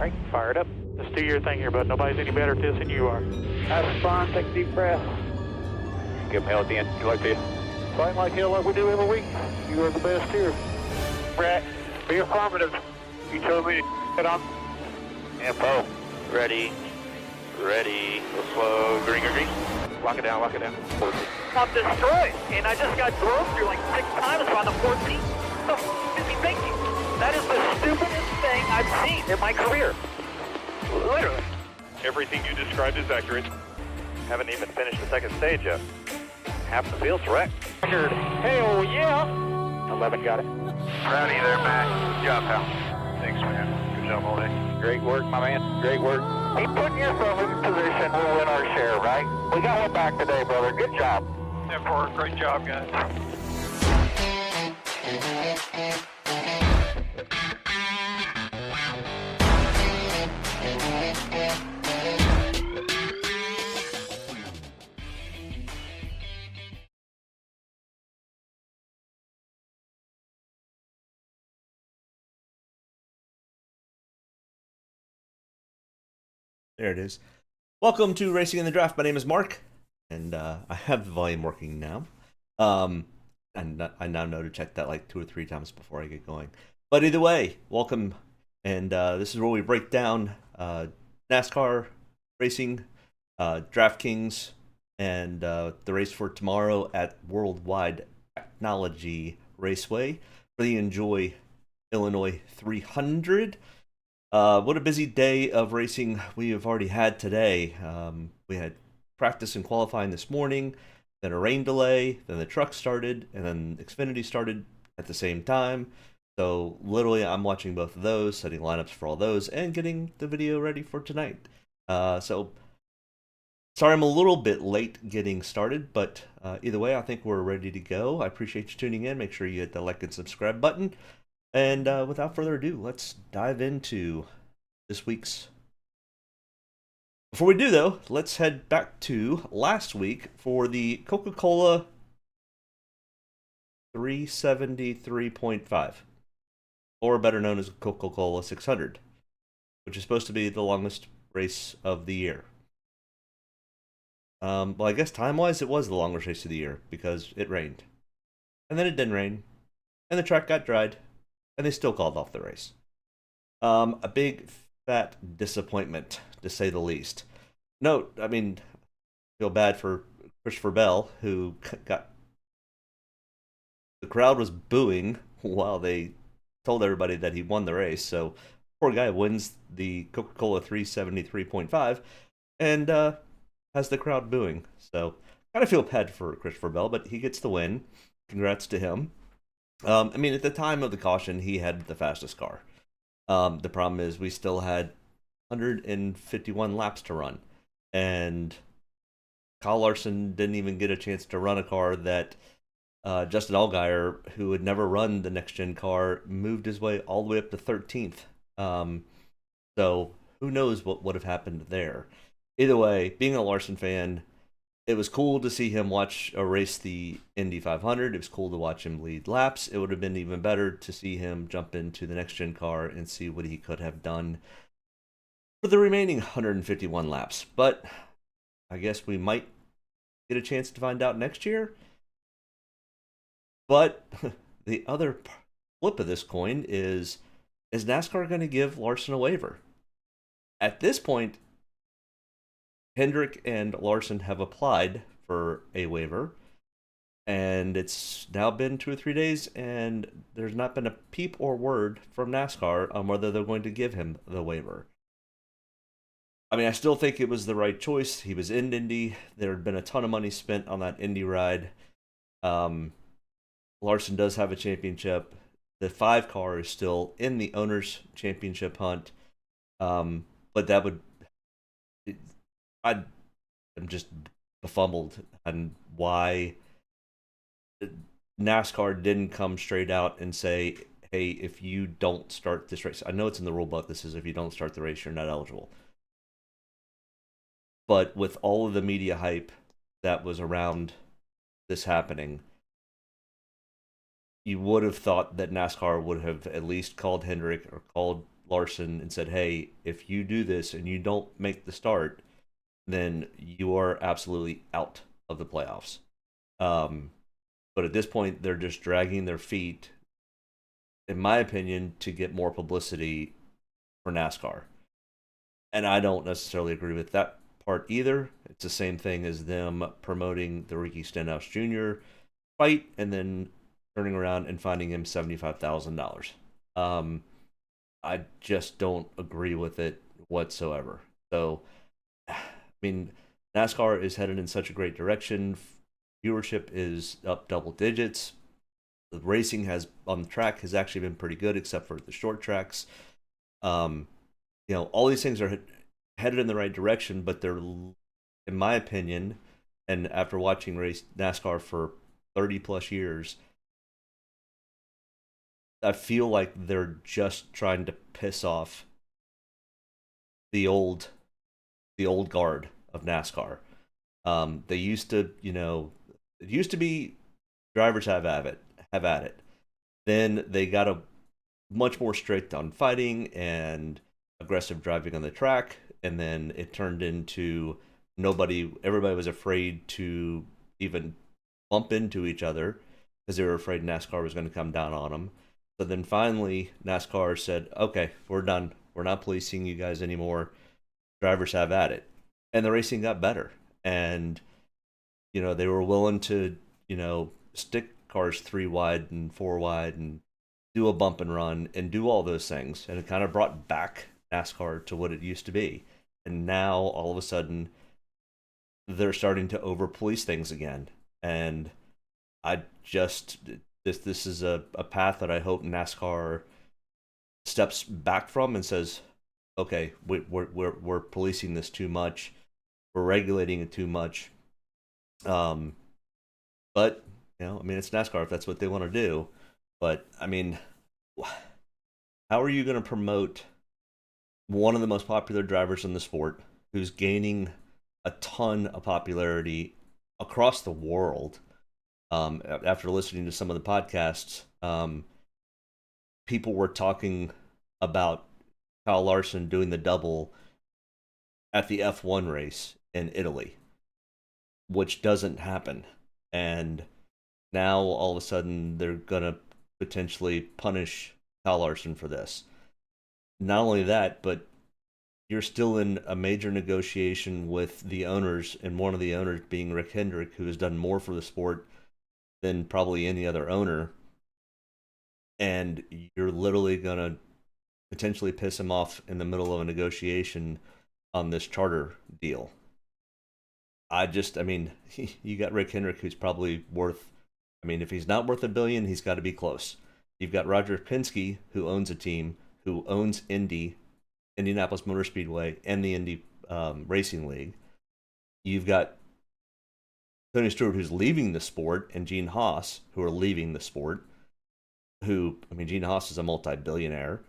right, fire it up. Let's do your thing here, bud. Nobody's any better at this than you are. Have fun, take a deep breath. Give him hell at the end. Good luck to you. Fight like hell like we do every week. You are the best here. Brett, be affirmative. You told me to get on. Info. Ready. Ready. Go slow. Green, green, green. Lock it down, lock it down. 14. I'm destroyed, and I just got drove through like 6 times on the 14th. What the f is he thinking? That is the stupidest thing I've seen in my career. Literally. Everything you described is accurate. Haven't even finished the second stage yet. Half the field's wrecked. Hell yeah. 11 got it. Proud of you there, Matt. Good job, pal. Thanks, man. Good job all day. Great work, my man. Great work. Keep putting yourself in position, we'll win our share, right? We got one back today, brother. Good job. Therefore, great job, guys. There it is. Welcome to Racing in the Draft. My name is Mark, and I have the volume working now. And I now know to check that like 2 or 3 times before I get going. But either way, welcome. And this is where we break down NASCAR racing, Draftkings, and the race for tomorrow at Wide Technology Raceway for the Enjoy Illinois 300. What a busy day of racing we have already had today. We had practice and qualifying this morning, then a rain delay, then the truck started, and then Xfinity started at the same time. So literally I'm watching both of those, setting lineups for all those, and getting the video ready for tonight. So sorry I'm a little bit late getting started, but either way I think we're ready to go. I appreciate you tuning in. Make sure you hit the like and subscribe button. And without further ado, let's dive into this week's. Before we do, though, let's head back to last week for the Coca-Cola 373.5, or better known as Coca-Cola 600, which is supposed to be the longest race of the year. Well, I guess time-wise, it was the longest race of the year because it rained. And then it didn't rain, and the track got dried. And they still called off the race. A big, fat disappointment, to say the least. Note, I mean, feel bad for Christopher Bell, who got... The crowd was booing while they told everybody that he won the race. So, poor guy wins the Coca-Cola 373.5 and has the crowd booing. So, kind of feel bad for Christopher Bell, but he gets the win. Congrats to him. I mean, at the time of the caution, he had the fastest car. The problem is we still had 151 laps to run. And Kyle Larson didn't even get a chance to run a car that Justin Allgaier, who had never run the next-gen car, moved his way all the way up to 13th. So who knows what would have happened there. Either way, being a Larson fan, it was cool to see him race the Indy 500. It was cool to watch him lead laps. It would have been even better to see him jump into the next-gen car and see what he could have done for the remaining 151 laps. But I guess we might get a chance to find out next year. But the other flip of this coin is NASCAR going to give Larson a waiver? At this point, Hendrick and Larson have applied for a waiver, and it's now been 2 or 3 days, and there's not been a peep or word from NASCAR on whether they're going to give him the waiver. I mean, I still think it was the right choice. He was in Indy. There had been a ton of money spent on that Indy ride. Larson does have a championship. The 5 car is still in the owner's championship hunt, but that would... I'm just befuddled on why NASCAR didn't come straight out and say, hey, if you don't start this race, I know it's in the rule book, this is if you don't start the race, you're not eligible. But with all of the media hype that was around this happening, you would have thought that NASCAR would have at least called Hendrick or called Larson and said, hey, if you do this and you don't make the start, then you are absolutely out of the playoffs. But at this point, they're just dragging their feet, in my opinion, to get more publicity for NASCAR. And I don't necessarily agree with that part either. It's the same thing as them promoting the Ricky Stenhouse Jr. fight and then turning around and finding him $75,000. I just don't agree with it whatsoever. So, I mean, NASCAR is headed in such a great direction. Viewership is up double digits. The racing has on the track has actually been pretty good, except for the short tracks. All these things are headed in the right direction, but they're, in my opinion, and after watching race NASCAR for 30 plus years, I feel like they're just trying to piss off the old guard of NASCAR. They used to, it used to be drivers have at it. Then they got a much more strict on fighting and aggressive driving on the track, and then it turned into everybody was afraid to even bump into each other because they were afraid NASCAR was going to come down on them. So then finally NASCAR said, okay, we're done. We're not policing you guys anymore. Drivers have at it. And the racing got better. And, they were willing to, stick cars 3 wide and 4 wide and do a bump and run and do all those things. And it kind of brought back NASCAR to what it used to be. And now all of a sudden they're starting to over police things again. And this is a path that I hope NASCAR steps back from and says, okay, we're policing this too much. We're regulating it too much. But, it's NASCAR if that's what they want to do. But, how are you going to promote one of the most popular drivers in the sport who's gaining a ton of popularity across the world? After listening to some of the podcasts, people were talking about Kyle Larson doing the double at the F1 race in Italy, which doesn't happen. And now all of a sudden they're going to potentially punish Kyle Larson for this. Not only that, but you're still in a major negotiation with the owners, and one of the owners being Rick Hendrick, who has done more for the sport than probably any other owner, and you're literally going to potentially piss him off in the middle of a negotiation on this charter deal. You got Rick Hendrick, who's probably worth, if he's not worth $1 billion, he's got to be close. You've got Roger Penske, who owns a team, who owns Indianapolis Motor Speedway, and the Indy Racing League. You've got Tony Stewart, who's leaving the sport, and Gene Haas, who are leaving the sport. Gene Haas is a multi-billionaire.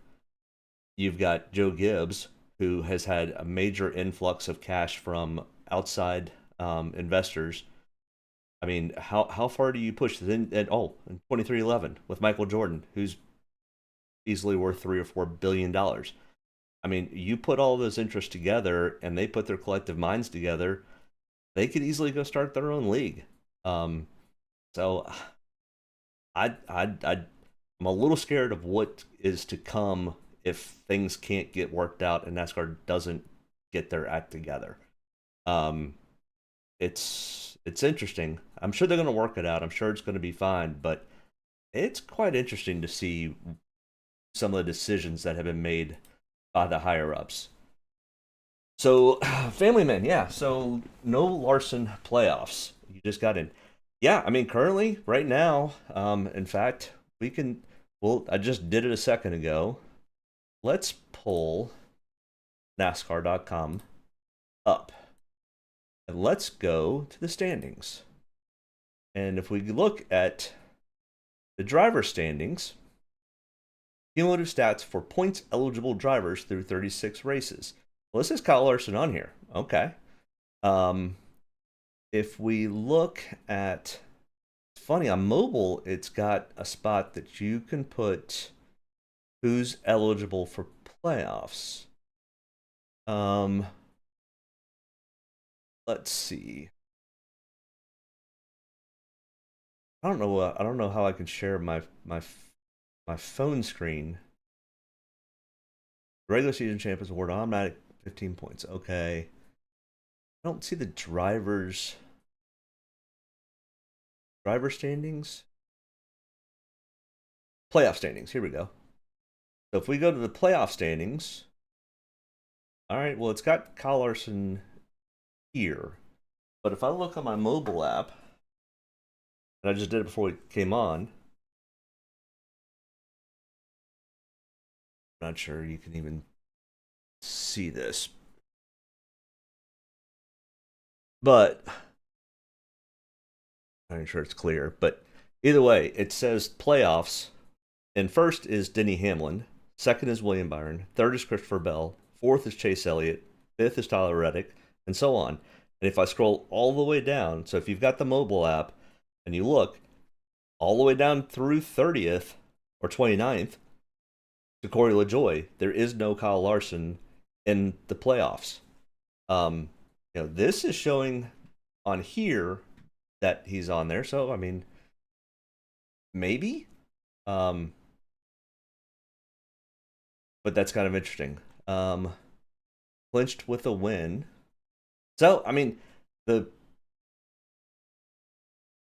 You've got Joe Gibbs, who has had a major influx of cash from outside investors. How far do you push this? In 2311 with Michael Jordan, who's easily worth $3 or $4 billion. You put all those interests together, and they put their collective minds together, they could easily go start their own league. So I'm a little scared of what is to come if things can't get worked out and NASCAR doesn't get their act together. It's interesting. I'm sure they're going to work it out. I'm sure it's going to be fine, but it's quite interesting to see some of the decisions that have been made by the higher ups. So, Family Men, yeah. So, no Larson playoffs. You just got in. Yeah, currently, right now, in fact, I just did it a second ago. Let's pull NASCAR.com up. And let's go to the standings. And if we look at the driver standings, cumulative stats for points eligible drivers through 36 races. Well, this is Kyle Larson on here. Okay. If we look at, it's funny, on mobile, it's got a spot that you can put who's eligible for playoffs. Let's see. I don't know how I can share my phone screen. Regular season champions award automatic 15 points. Okay. I don't see the driver standings. Playoff standings. Here we go. So if we go to the playoff standings, all right, well, it's got Kyle Larson here. But if I look on my mobile app, and I just did it before we came on, I'm not sure you can even see this. But I'm not sure it's clear. But either way, it says playoffs. And first is Denny Hamlin. Second is William Byron. Third is Christopher Bell. Fourth is Chase Elliott. Fifth is Tyler Reddick. And so on. And if I scroll all the way down, so if you've got the mobile app and you look all the way down through 30th or 29th to Corey LaJoie, there is no Kyle Larson in the playoffs. This is showing on here that he's on there. So, I mean, maybe. But that's kind of interesting. Clinched with a win. So, I mean, the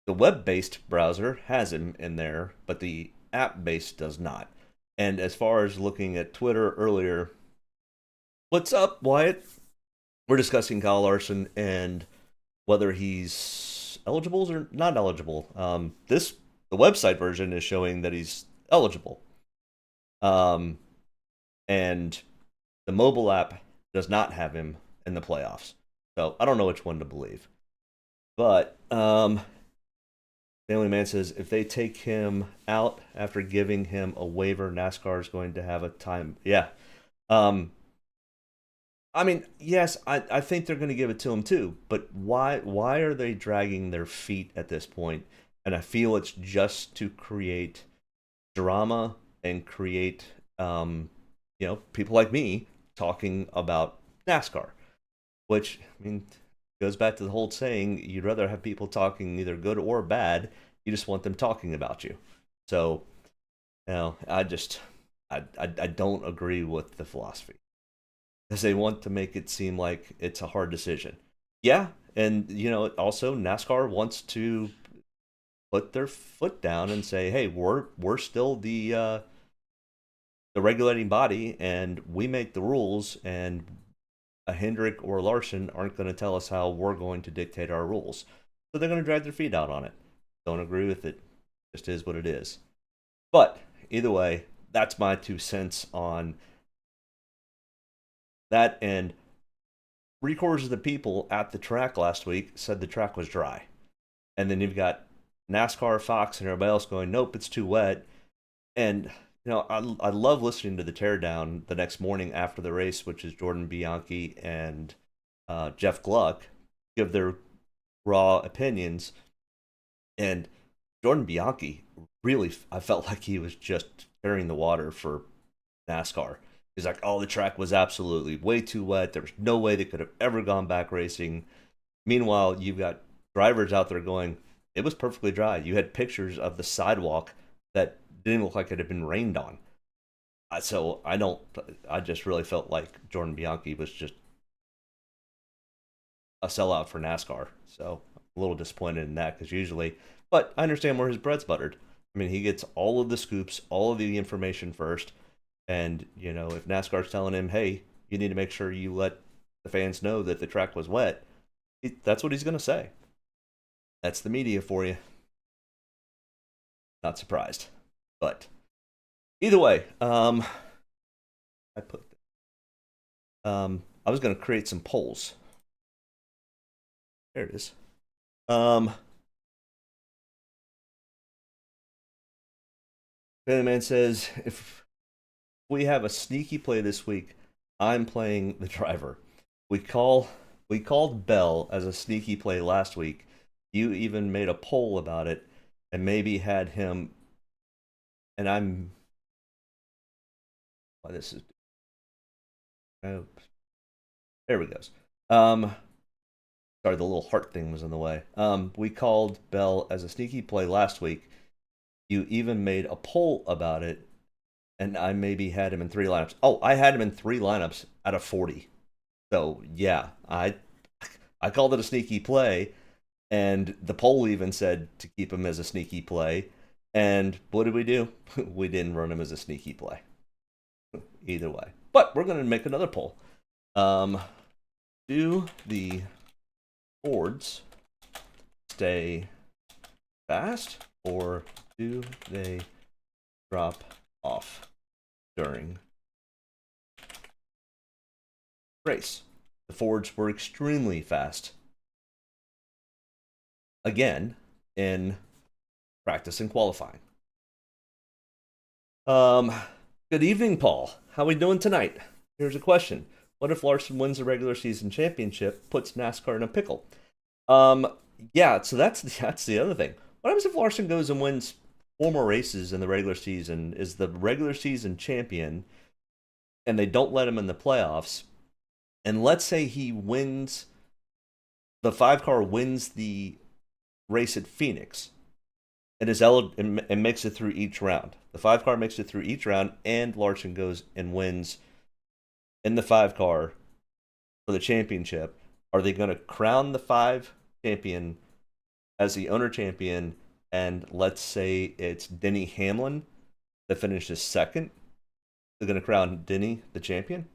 web-based browser has him in there, but the app-based does not. And as far as looking at Twitter earlier, what's up, Wyatt? We're discussing Kyle Larson and whether he's eligible or not eligible. The website version is showing that he's eligible. And the mobile app does not have him in the playoffs. So I don't know which one to believe. But Family Man says if they take him out after giving him a waiver, NASCAR is going to have a time. Yeah. I mean, yes, I think they're going to give it to him too. But why are they dragging their feet at this point? And I feel it's just to create drama and create people like me talking about NASCAR. Which, I mean, goes back to the whole saying, you'd rather have people talking either good or bad. You just want them talking about you. So, I don't agree with the philosophy. Because they want to make it seem like it's a hard decision. Yeah, and, also NASCAR wants to put their foot down and say, hey, we're still the regulating body, and we make the rules, and a Hendrick or Larson aren't going to tell us how we're going to dictate our rules. So they're going to drag their feet out on it. Don't agree with it. Just is what it is. But either way, that's my 2 cents on that. And 3/4 of the people at the track last week said the track was dry. And then you've got NASCAR, Fox, and everybody else going, nope, it's too wet. And I love listening to the teardown the next morning after the race, which is Jordan Bianchi and Jeff Gluck give their raw opinions. And Jordan Bianchi really, I felt like he was just carrying the water for NASCAR. He's like, oh, the track was absolutely way too wet. There was no way they could have ever gone back racing. Meanwhile, you've got drivers out there going, it was perfectly dry. You had pictures of the sidewalk that didn't look like it had been rained on. So I just really felt like Jordan Bianchi was just a sellout for NASCAR. So a little disappointed in that but I understand where his bread's buttered. I mean, he gets all of the scoops, all of the information first. And, if NASCAR's telling him, hey, you need to make sure you let the fans know that the track was wet, that's what he's going to say. That's the media for you. Not surprised. But either way, I was going to create some polls. There it is. Man says, if we have a sneaky play this week, I'm playing the driver. We called Bell as a sneaky play last week. You even made a poll about it and maybe had him. And Oops. There we go. Sorry, the little heart thing was in the way. We called Bell as a sneaky play last week. You even made a poll about it, and I maybe had him in 3 lineups. Oh, I had him in 3 lineups out of 40. So yeah, I called it a sneaky play, and the poll even said to keep him as a sneaky play. And what did we do? We didn't run him as a sneaky play. Either way. But we're going to make another poll. Do the Fords stay fast, or do they drop off during race? The Fords were extremely fast again in practice and qualifying. Good evening, Paul. How we doing tonight? Here's a question. What if Larson wins the regular season championship, puts NASCAR in a pickle? Yeah, so that's the other thing. What happens if Larson goes and wins 4 more races in the regular season, is the regular season champion, and they don't let him in the playoffs, and let's say he wins, the 5-car wins the race at Phoenix, and and makes it through each round. The 5-car makes it through each round, and Larson goes and wins in the 5-car for the championship. Are they going to crown the 5 champion as the owner champion, and let's say it's Denny Hamlin that finishes second? They're going to crown Denny the champion?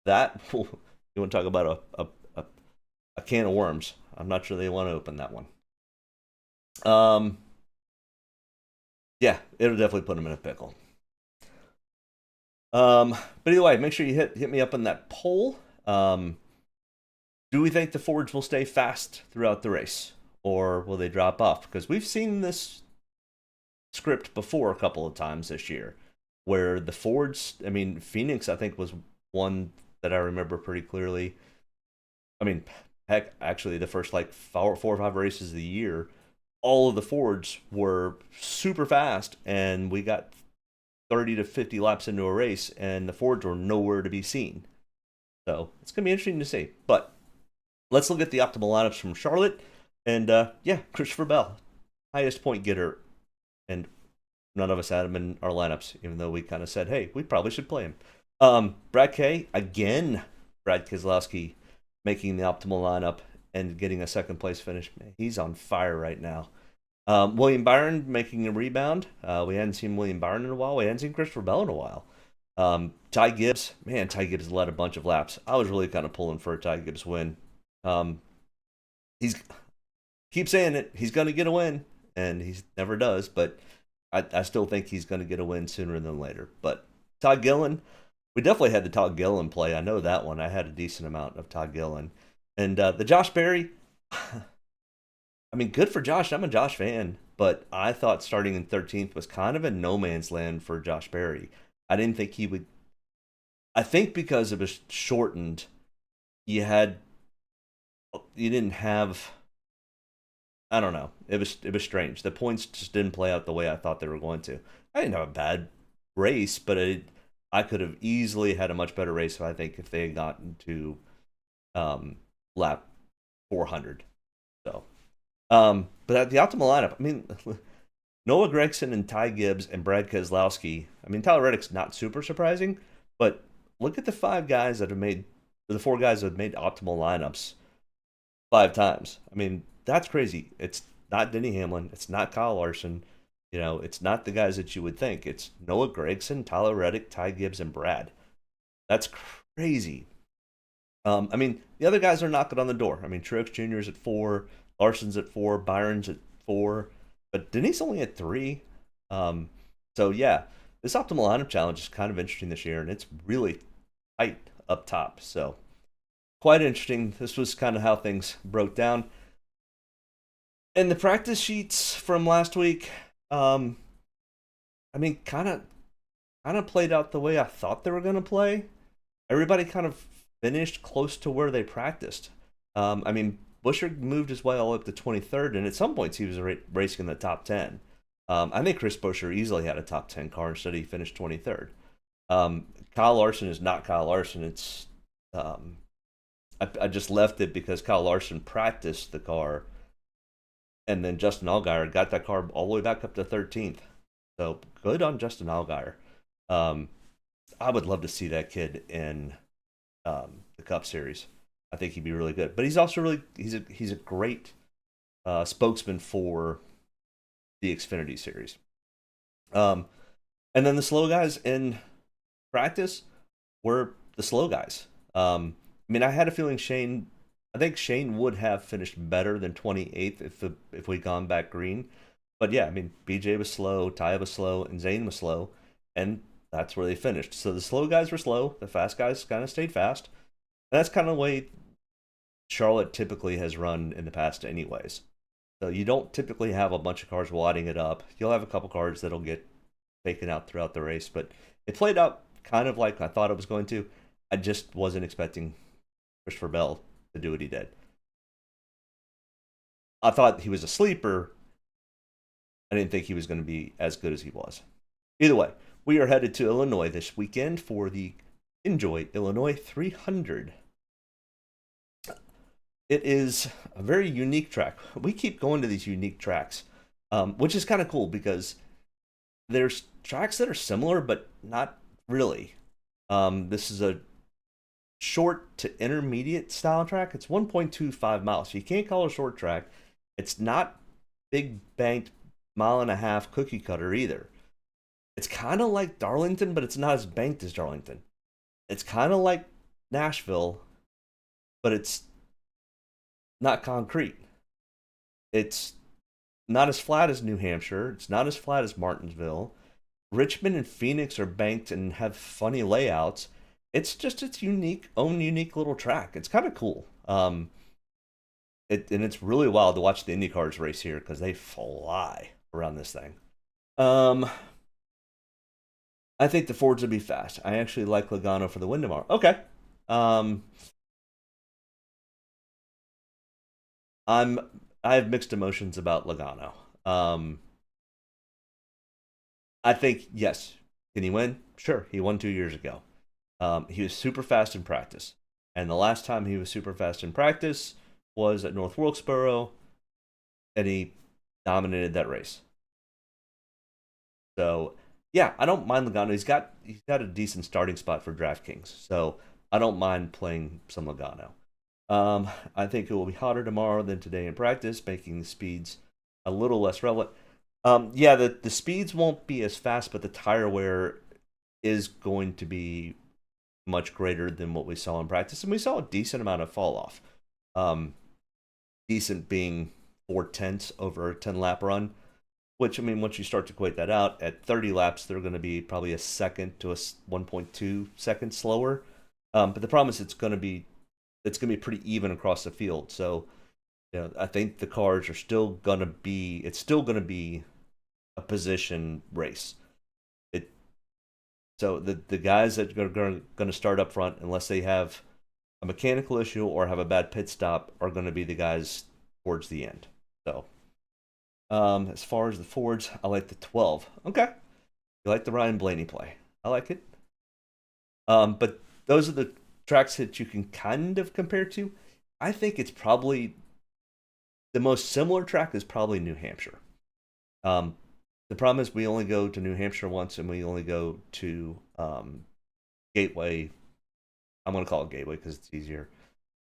That, you want to talk about a can of worms. I'm not sure they want to open that one. Yeah, it'll definitely put him in a pickle. But either way, make sure you hit me up on that poll. Do we think the Fords will stay fast throughout the race, or will they drop off? Because we've seen this script before a couple of times this year, where the Fords, I mean, Phoenix, I think, was one that I remember pretty clearly. I mean, heck, actually, the first like 4 or 5 races of the year, all of the Fords were super fast, and we got 30 to 50 laps into a race, and the Fords were nowhere to be seen. So it's going to be interesting to see. But let's look at the optimal lineups from Charlotte. And yeah, Christopher Bell, highest point getter. And none of us had him in our lineups, even though we kind of said, hey, we probably should play him. Brad K, again, Brad Keselowski making the optimal lineup and getting a second place finish. Man, he's on fire right now. William Byron making a rebound. We hadn't seen William Byron in a while. We hadn't seen Christopher Bell in a while. Ty Gibbs, man, Ty Gibbs led a bunch of laps. I was really kind of pulling for a Ty Gibbs win. He's keep saying it. He's going to get a win, and he never does. But I still think he's going to get a win sooner than later. But Todd Gillen, we definitely had the Todd Gillen play. I know that one. I had a decent amount of Todd Gillen. And the Josh Berry, I mean, good for Josh. I'm a Josh fan, but I thought starting in 13th was kind of a no man's land for Josh Berry. I didn't think he would. I think because it was shortened, you didn't have. I don't know. It was strange. The points just didn't play out the way I thought they were going to. I didn't have a bad race, but I could have easily had a much better race, I think, if they had gotten to lap 400. So. But at the optimal lineup, I mean, Noah Gragson and Ty Gibbs and Brad Keselowski. I mean, Tyler Reddick's not super surprising, but look at the 4 guys that have made optimal lineups 5 times. I mean, that's crazy. It's not Denny Hamlin. It's not Kyle Larson. You know, it's not the guys that you would think. It's Noah Gragson, Tyler Reddick, Ty Gibbs, and Brad. That's crazy. I mean, the other guys are knocking on the door. I mean, Truex Jr. is at 4. Larson's at 4, Byron's at 4, but Denny's only at 3. So yeah, this optimal lineup challenge is kind of interesting this year, and it's really tight up top. So quite interesting. This was kind of how things broke down. And the practice sheets from last week, I mean, kind of played out the way I thought they were going to play. Everybody kind of finished close to where they practiced. I mean, Buescher moved his way all up to 23rd, and at some points he was racing in the top 10. I think Chris Buescher easily had a top 10 car, instead he finished 23rd. Kyle Larson is not Kyle Larson. It's I just left it because Kyle Larson practiced the car, and then Justin Allgaier got that car all the way back up to 13th. So good on Justin Allgaier. I would love to see that kid in the Cup Series. I think he'd be really good. But he's also he's a great spokesman for the Xfinity Series. And then the slow guys in practice were the slow guys. I mean, I had a feeling I think Shane would have finished better than 28th if we'd gone back green. But yeah, I mean, BJ was slow, Ty was slow, and Zane was slow, and that's where they finished. So the slow guys were slow, the fast guys kind of stayed fast. And that's kind of the way Charlotte typically has run in the past anyways. So you don't typically have a bunch of cars wadding it up. You'll have a couple cars that'll get taken out throughout the race, but it played out kind of like I thought it was going to. I just wasn't expecting Christopher Bell to do what he did. I thought he was a sleeper. I didn't think he was going to be as good as he was. Either way, we are headed to Illinois this weekend for the Enjoy Illinois 300. It is a very unique track. We keep going to these unique tracks, which is kind of cool because there's tracks that are similar, but not really. This is a short to intermediate style track. It's 1.25 miles. So you can't call it a short track. It's not big banked mile-and-a-half cookie cutter either. It's kind of like Darlington, but it's not as banked as Darlington. It's kind of like Nashville, but it's not concrete. It's not as flat as New Hampshire. It's not as flat as Martinsville. Richmond and Phoenix are banked and have funny layouts. It's just its own unique little track. It's kind of cool. And it's really wild to watch the Indy cars race here because they fly around this thing. I think the Fords will be fast. I actually like Logano for the win tomorrow. Okay. I have mixed emotions about Logano. I think, yes. Can he win? Sure. He won 2 years ago. He was super fast in practice. And the last time he was super fast in practice was at North Wilkesboro, and he dominated that race. So, yeah, I don't mind Logano. He's got a decent starting spot for Draftkings, so I don't mind playing some Logano. I think it will be hotter tomorrow than today in practice, making the speeds a little less relevant. Yeah, the speeds won't be as fast, but the tire wear is going to be much greater than what we saw in practice, and we saw a decent amount of fall off. Decent being 4/10 over a 10-lap run, which, I mean, once you start to equate that out, at 30 laps, they're going to be probably a second to a 1.2 seconds slower. But the problem is it's going to be pretty even across the field. So, you know, I think the cars are still going to be, it's still going to be a position race. So the guys that are going to start up front, unless they have a mechanical issue or have a bad pit stop, are going to be the guys towards the end. So, as far as the Fords, I like the 12. Okay. You like the Ryan Blaney play. I like it. But those are the tracks that you can kind of compare to. I think it's probably the most similar track is probably New Hampshire. The problem is we only go to New Hampshire once, and we only go to Gateway. I'm going to call it Gateway because it's easier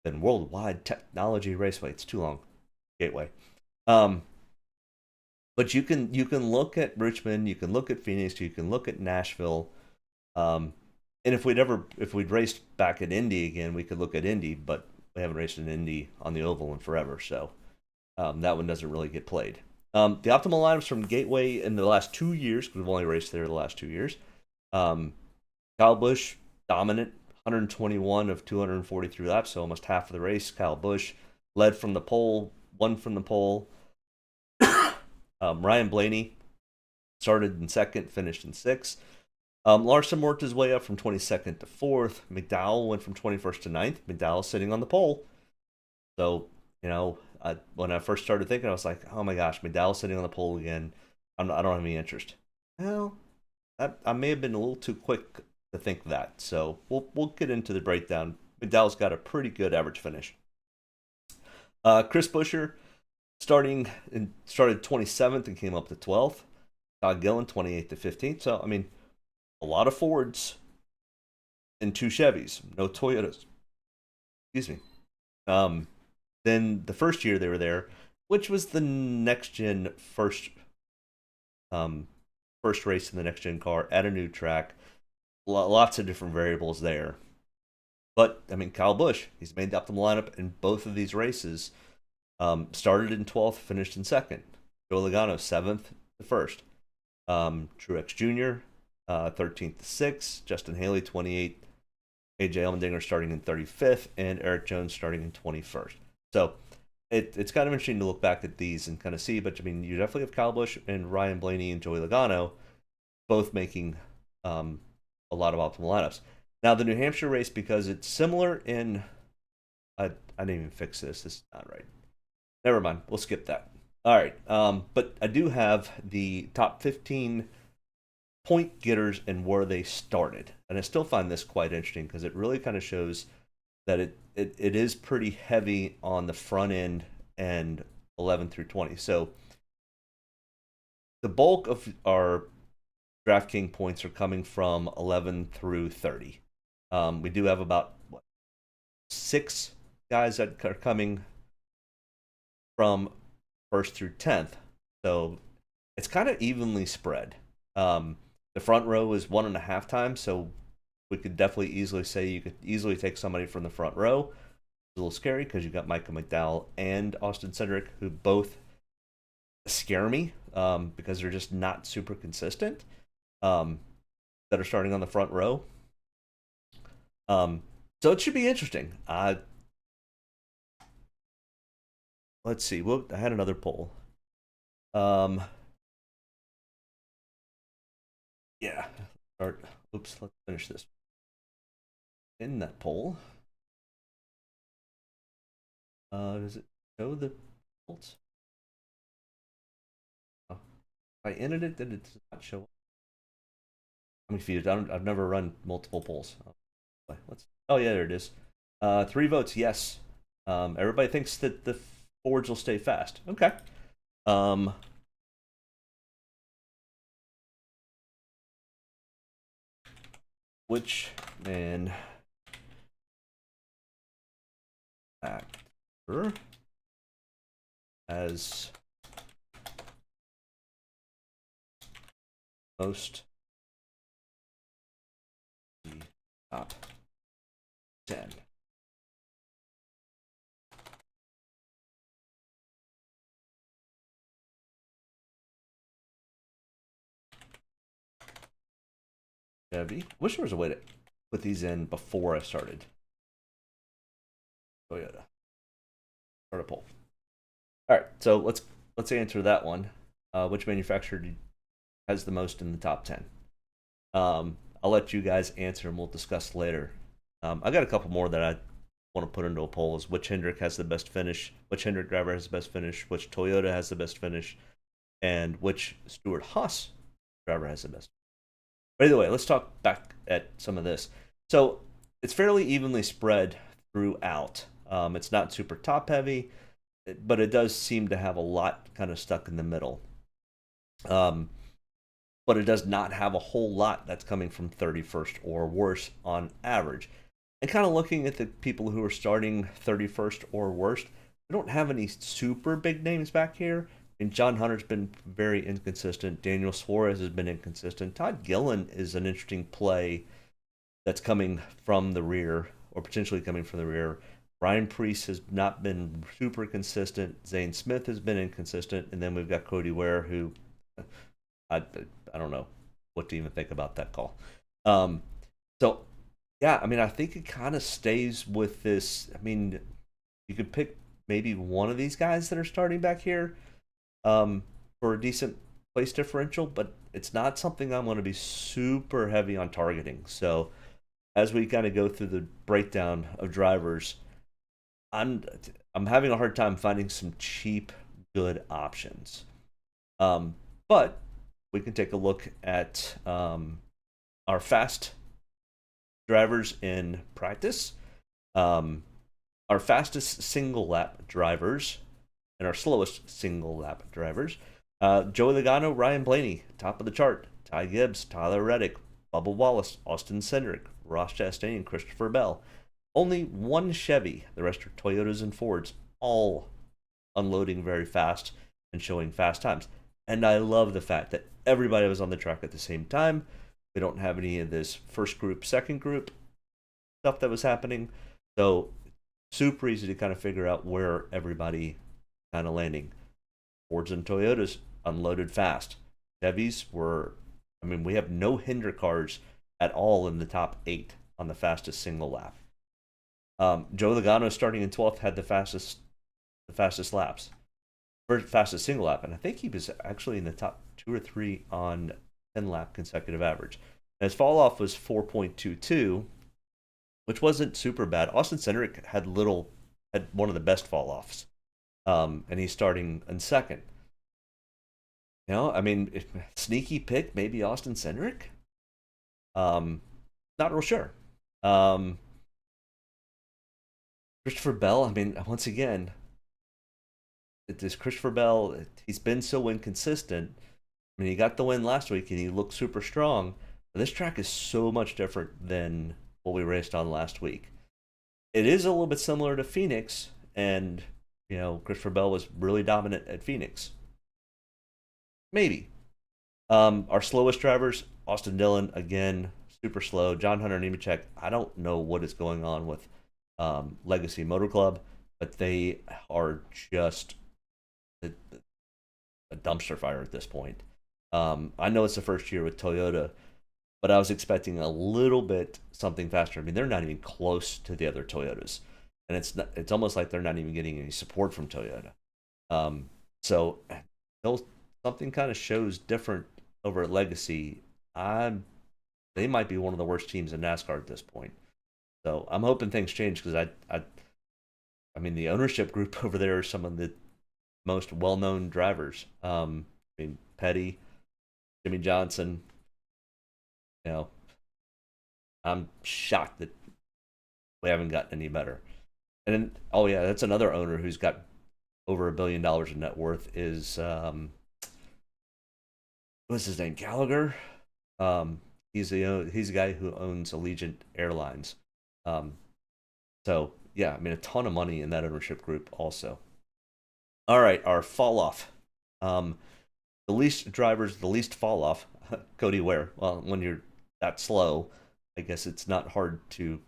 than Wide Technology Raceway. It's too long. Gateway. But you can look at Richmond, you can look at Phoenix, you can look at Nashville, and if we'd raced back at Indy again, we could look at Indy, but we haven't raced in Indy on the oval in forever, so that one doesn't really get played. The optimal lineups from Gateway in the last 2 years, because we've only raced there the last 2 years. Kyle Busch, dominant, 121 of 243 laps, so almost half of the race. Kyle Busch led from the pole, won from the pole. Ryan Blaney started in second, finished in sixth. Larson worked his way up from 22nd to 4th. McDowell went from 21st to 9th. McDowell sitting on the pole. So, you know, when I first started thinking, I was like, oh my gosh, McDowell sitting on the pole again. I don't have any interest. Well, I may have been a little too quick to think that. So we'll get into the breakdown. McDowell's got a pretty good average finish. Chris Buescher started 27th and came up to 12th. Todd Gillen 28th to 15th. So I mean, a lot of Fords and 2 Chevys, no Toyotas. Excuse me. Then the first year they were there, which was the next gen first race in the next gen car at a new track. Lots of different variables there. But I mean, Kyle Busch, he's made the optimal lineup in both of these races. Started in 12th, finished in 2nd. Joe Logano 7th to 1st. Truex Jr. 13th to 6th. Justin Haley 28th. AJ Allmendinger starting in 35th, and Eric Jones starting in 21st. So it's kind of interesting to look back at these and kind of see, but I mean, you definitely have Kyle Busch and Ryan Blaney and Joey Logano both making a lot of optimal lineups. Now, the New Hampshire race, because it's similar in... I didn't even fix this. This is not right. Never mind. We'll skip that. All right. But I do have the top 15 point getters and where they started. And I still find this quite interesting because it really kind of shows that it is pretty heavy on the front end and 11 through 20. So the bulk of our DraftKings points are coming from 11 through 30. We do have about 6 guys that are coming from 1st through 10th. So it's kind of evenly spread. The front row is 1.5 times, so we could definitely easily say you could easily take somebody from the front row. It's a little scary because you've got Michael McDowell and Austin Cindric, who both scare me because they're just not super consistent, that are starting on the front row. So it should be interesting. Let's see. Well, I had another poll. Yeah. Oops, let's finish this. In that poll. Does it show the results? Oh. If I ended it, then it does not show up. I'm confused. I've never run multiple polls. Oh yeah, there it is. 3 votes, yes. Everybody thinks that the Fords will stay fast. Okay. Which man actor has most the top 10? Chevy. Wish there was a way to put these in before I started. Toyota. Start a poll. All right, so let's answer that one. Which manufacturer has the most in the top 10? I'll let you guys answer and we'll discuss later. I got a couple more that I want to put into a poll. Is which Hendrick has the best finish? Which Hendrick driver has the best finish? Which Toyota has the best finish? And which Stewart-Haas driver has the best? But either way, let's talk back at some of this. So it's fairly evenly spread throughout. It's not super top heavy, but it does seem to have a lot kind of stuck in the middle. But it does not have a whole lot that's coming from 31st or worse on average. And kind of looking at the people who are starting 31st or worse, we don't have any super big names back here. And John Hunter's been very inconsistent. Daniel Suarez has been inconsistent. Todd Gillen is an interesting play that's coming from the rear, or potentially coming from the rear. Ryan Preece has not been super consistent. Zane Smith has been inconsistent. And then we've got Cody Ware, who I don't know what to even think about that call. So, yeah, I mean, I think it kind of stays with this. I mean, you could pick maybe one of these guys that are starting back here for a decent place differential, but it's not something I'm going to be super heavy on targeting. So as we kind of go through the breakdown of drivers, I'm having a hard time finding some cheap, good options. But we can take a look at our fast drivers in practice, our fastest single lap drivers, and our slowest single lap drivers. Joey Logano, Ryan Blaney, top of the chart. Ty Gibbs, Tyler Reddick, Bubba Wallace, Austin Cindric, Ross Chastain, and Christopher Bell. Only one Chevy. The rest are Toyotas and Fords, all unloading very fast and showing fast times. And I love the fact that everybody was on the track at the same time. We don't have any of this first group, second group stuff that was happening. So super easy to kind of figure out where everybody kind of landing. Fords and Toyotas unloaded fast. Chevys were, we have no hinder cars at all in the top 8 on the fastest single lap. Joe Logano starting in 12th had the fastest laps, or fastest single lap, and I think he was actually in the top 2 or 3 on 10 lap consecutive average. And his fall off was 4.22, which wasn't super bad. Austin Cindric had one of the best fall offs, and he's starting in second. Sneaky pick, maybe Austin Cindric. Not real sure. Christopher Bell, once again, this Christopher Bell, he's been so inconsistent. He got the win last week and he looked super strong. But this track is so much different than what we raced on last week. It is a little bit similar to Phoenix, and Christopher Bell was really dominant at Phoenix. Maybe. Our slowest drivers, Austin Dillon, again, super slow. John Hunter Nemechek, I don't know what is going on with Legacy Motor Club, but they are just a dumpster fire at this point. I know it's the first year with Toyota, but I was expecting a little bit something faster. They're not even close to the other Toyotas, and it's almost like they're not even getting any support from Toyota. So something kind of shows different over at Legacy. They might be one of the worst teams in NASCAR at this point. So I'm hoping things change, because the ownership group over there are some of the most well-known drivers. Petty, Jimmy Johnson. I'm shocked that we haven't gotten any better. And then, that's another owner who's got over $1 billion in net worth is what's his name? Gallagher. He's a guy who owns Allegiant Airlines. So yeah, a ton of money in that ownership group also. All right, our fall off. The least fall off, Cody Ware. Well, when you're that slow, I guess it's not hard to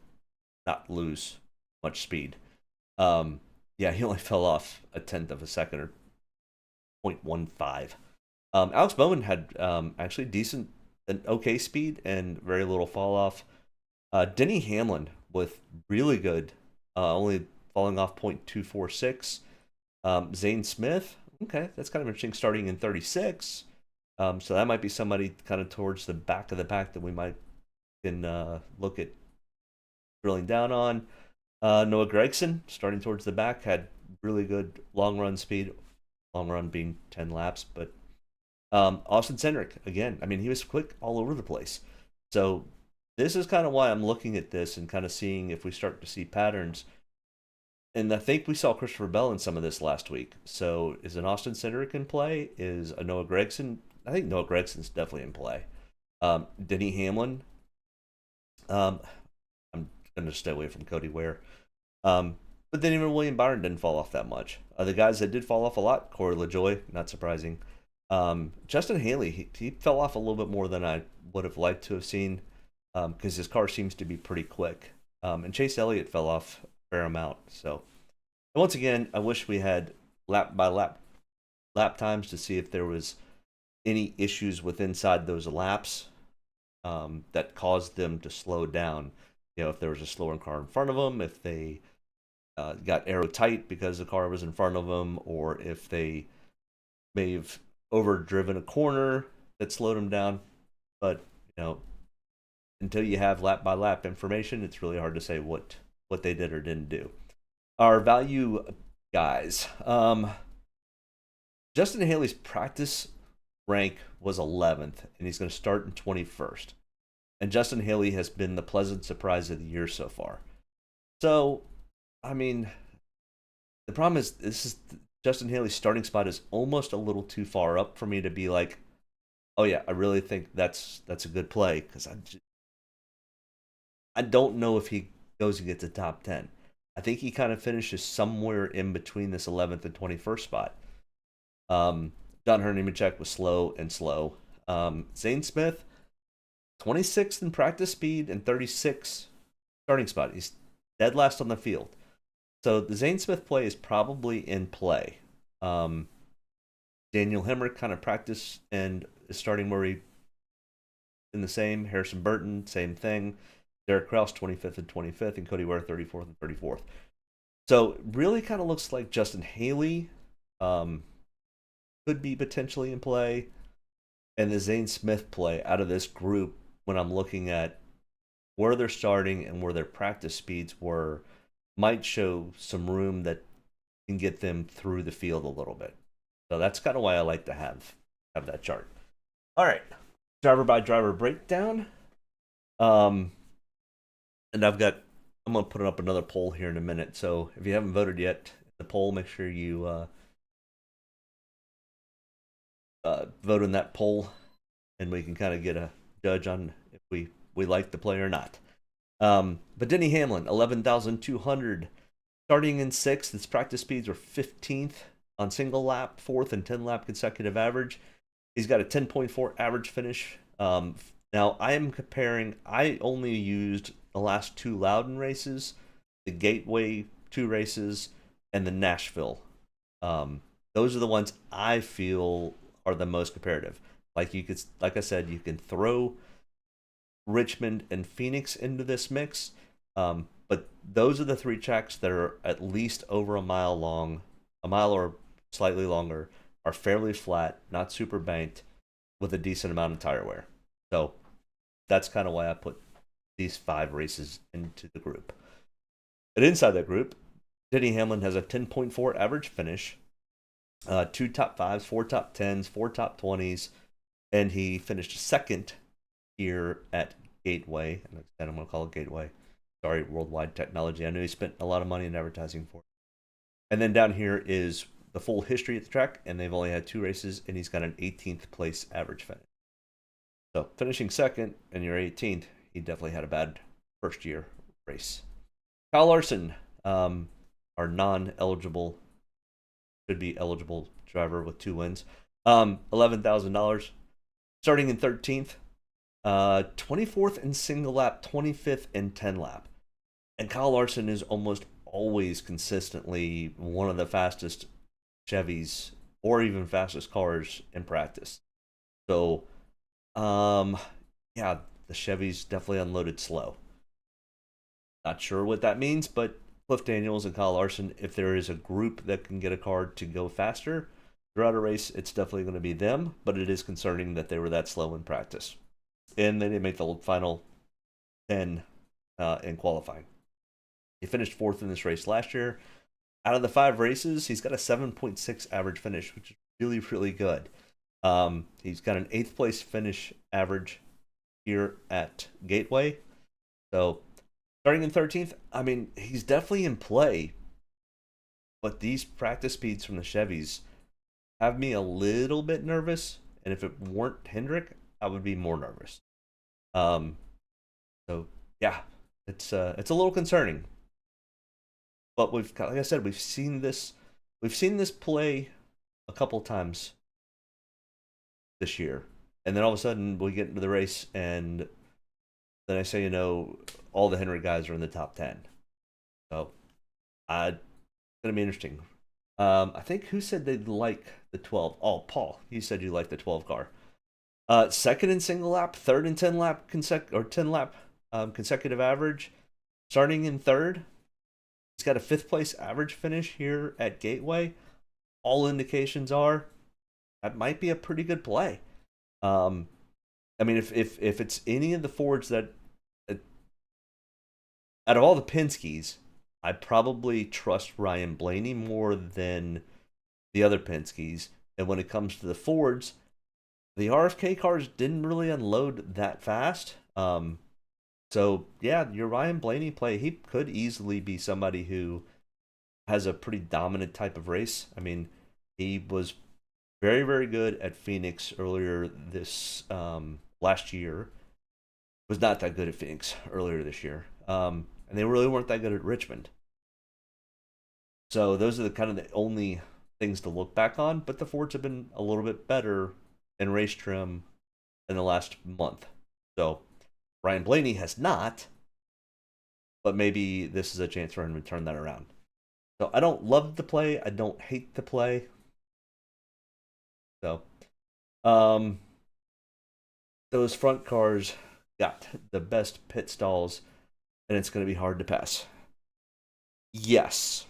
not lose much speed. He only fell off 1/10 of a second, or 0.15. Alex Bowman had actually decent and okay speed and very little fall off. Denny Hamlin with really good, only falling off 0.246. Zane Smith, okay, that's kind of interesting, starting in 36. So that might be somebody kind of towards the back of the pack that we can look at drilling down on. Noah Gragson, starting towards the back, had really good long run speed. Long run being 10 laps, but Austin Cindric, again, he was quick all over the place. So this is kind of why I'm looking at this and kind of seeing if we start to see patterns. And I think we saw Christopher Bell in some of this last week. So is an Austin Cindric in play? Is a Noah Gragson? I think Noah Gregson's definitely in play. Denny Hamlin. I'm going to stay away from Cody Ware. But then even William Byron didn't fall off that much. The guys that did fall off a lot, Corey LaJoie, not surprising. Justin Haley, he fell off a little bit more than I would have liked to have seen, because his car seems to be pretty quick. And Chase Elliott fell off a fair amount. So once again, I wish we had lap by lap times to see if there was any issues with inside those laps that caused them to slow down. If there was a slower car in front of them, if they got aero tight because the car was in front of them, or if they may have overdriven a corner that slowed them down. But until you have lap by lap information, it's really hard to say what they did or didn't do. Our value guys, Justin Haley's practice rank was 11th, and he's going to start in 21st. And Justin Haley has been the pleasant surprise of the year so far. So, I mean, the problem is Justin Haley's starting spot is almost a little too far up for me to be like, oh yeah, I really think that's a good play, because I don't know if he goes and gets a top 10. I think he kind of finishes somewhere in between this 11th and 21st spot. Don Nemechek was slow. Zane Smith, 26th in practice speed and 36th starting spot. He's dead last on the field. So the Zane Smith play is probably in play. Daniel Hemrick kind of practice and is starting where he in the same. Harrison Burton, same thing. Derek Kraus, 25th and 25th, and Cody Ware, 34th and 34th. So really kind of looks like Justin Haley could be potentially in play. And the Zane Smith play out of this group, when I'm looking at where they're starting and where their practice speeds were, might show some room that can get them through the field a little bit. So that's kind of why I like to have that chart. All right, driver by driver breakdown. And I'm gonna put up another poll here in a minute. So if you haven't voted yet, the poll, make sure you vote in that poll, and we can kind of get a judge on if we like the play or not. But Denny Hamlin, 11,200, starting in 6th. His practice speeds were 15th on single lap, 4th and 10 lap consecutive average. He's got a 10.4 average finish. Now I am comparing. I only used the last 2 Loudon races, the Gateway 2 races, and the Nashville. Those are the ones I feel are the most comparative. Like I said, you can throw Richmond and Phoenix into this mix, but those are the 3 tracks that are at least over a mile long, a mile or slightly longer, are fairly flat, not super banked, with a decent amount of tire wear. So that's kind of why I put these 5 races into the group. And inside that group, Denny Hamlin has a 10.4 average finish, 2 top 5s, 4 top 10s, 4 top 20s, and he finished 2nd here at Gateway. And I'm going to call it Gateway. Sorry, Wide Technology. I know he spent a lot of money in advertising for it. And then down here is the full history at the track, and they've only had 2 races, and he's got an 18th place average finish. So finishing 2nd and you're 18th, he definitely had a bad first year race. Kyle Larson, our non-eligible, should be eligible driver with 2 wins. $11,000, starting in 13th, 24th in single lap, 25th in 10 lap. And Kyle Larson is almost always consistently one of the fastest Chevys or even fastest cars in practice. So, yeah, the Chevys definitely unloaded slow. Not sure what that means, but Cliff Daniels and Kyle Larson, if there is a group that can get a car to go faster throughout a race, it's definitely going to be them, but it is concerning that they were that slow in practice. And they didn't make the final 10 in qualifying. He finished 4th in this race last year. Out of the 5 races, he's got a 7.6 average finish, which is really, really good. He's got an 8th place finish average here at Gateway. So starting in 13th, I mean, he's definitely in play. But these practice speeds from the Chevys have me a little bit nervous. And if it weren't Hendrick, I would be more nervous. So yeah, it's a little concerning. But like I said, we've seen this play a couple times this year, and then all of a sudden we get into the race, and then I say, all the Henry guys are in the top 10. So, it's gonna be interesting. I think who said they'd like the 12? Oh, Paul. You said you like the 12 car. 2nd in single lap, 3rd in 10 lap consecutive average, starting in 3rd. He's got a 5th place average finish here at Gateway. All indications are that might be a pretty good play. I mean, if it's any of the Fords that, out of all the Penske's, I probably trust Ryan Blaney more than the other Penske's. And when it comes to the Fords, the RFK cars didn't really unload that fast. So yeah, your Ryan Blaney play, he could easily be somebody who has a pretty dominant type of race. I mean, he was very, very good at Phoenix earlier this last year. Was not that good at Phoenix earlier this year. And they really weren't that good at Richmond. So those are the kind of the only things to look back on. But the Fords have been a little bit better in race trim in the last month. So Ryan Blaney has not, but maybe this is a chance for him to turn that around. So I don't love the play. I don't hate the play. So, those front cars got the best pit stalls, and it's going to be hard to pass. Yes.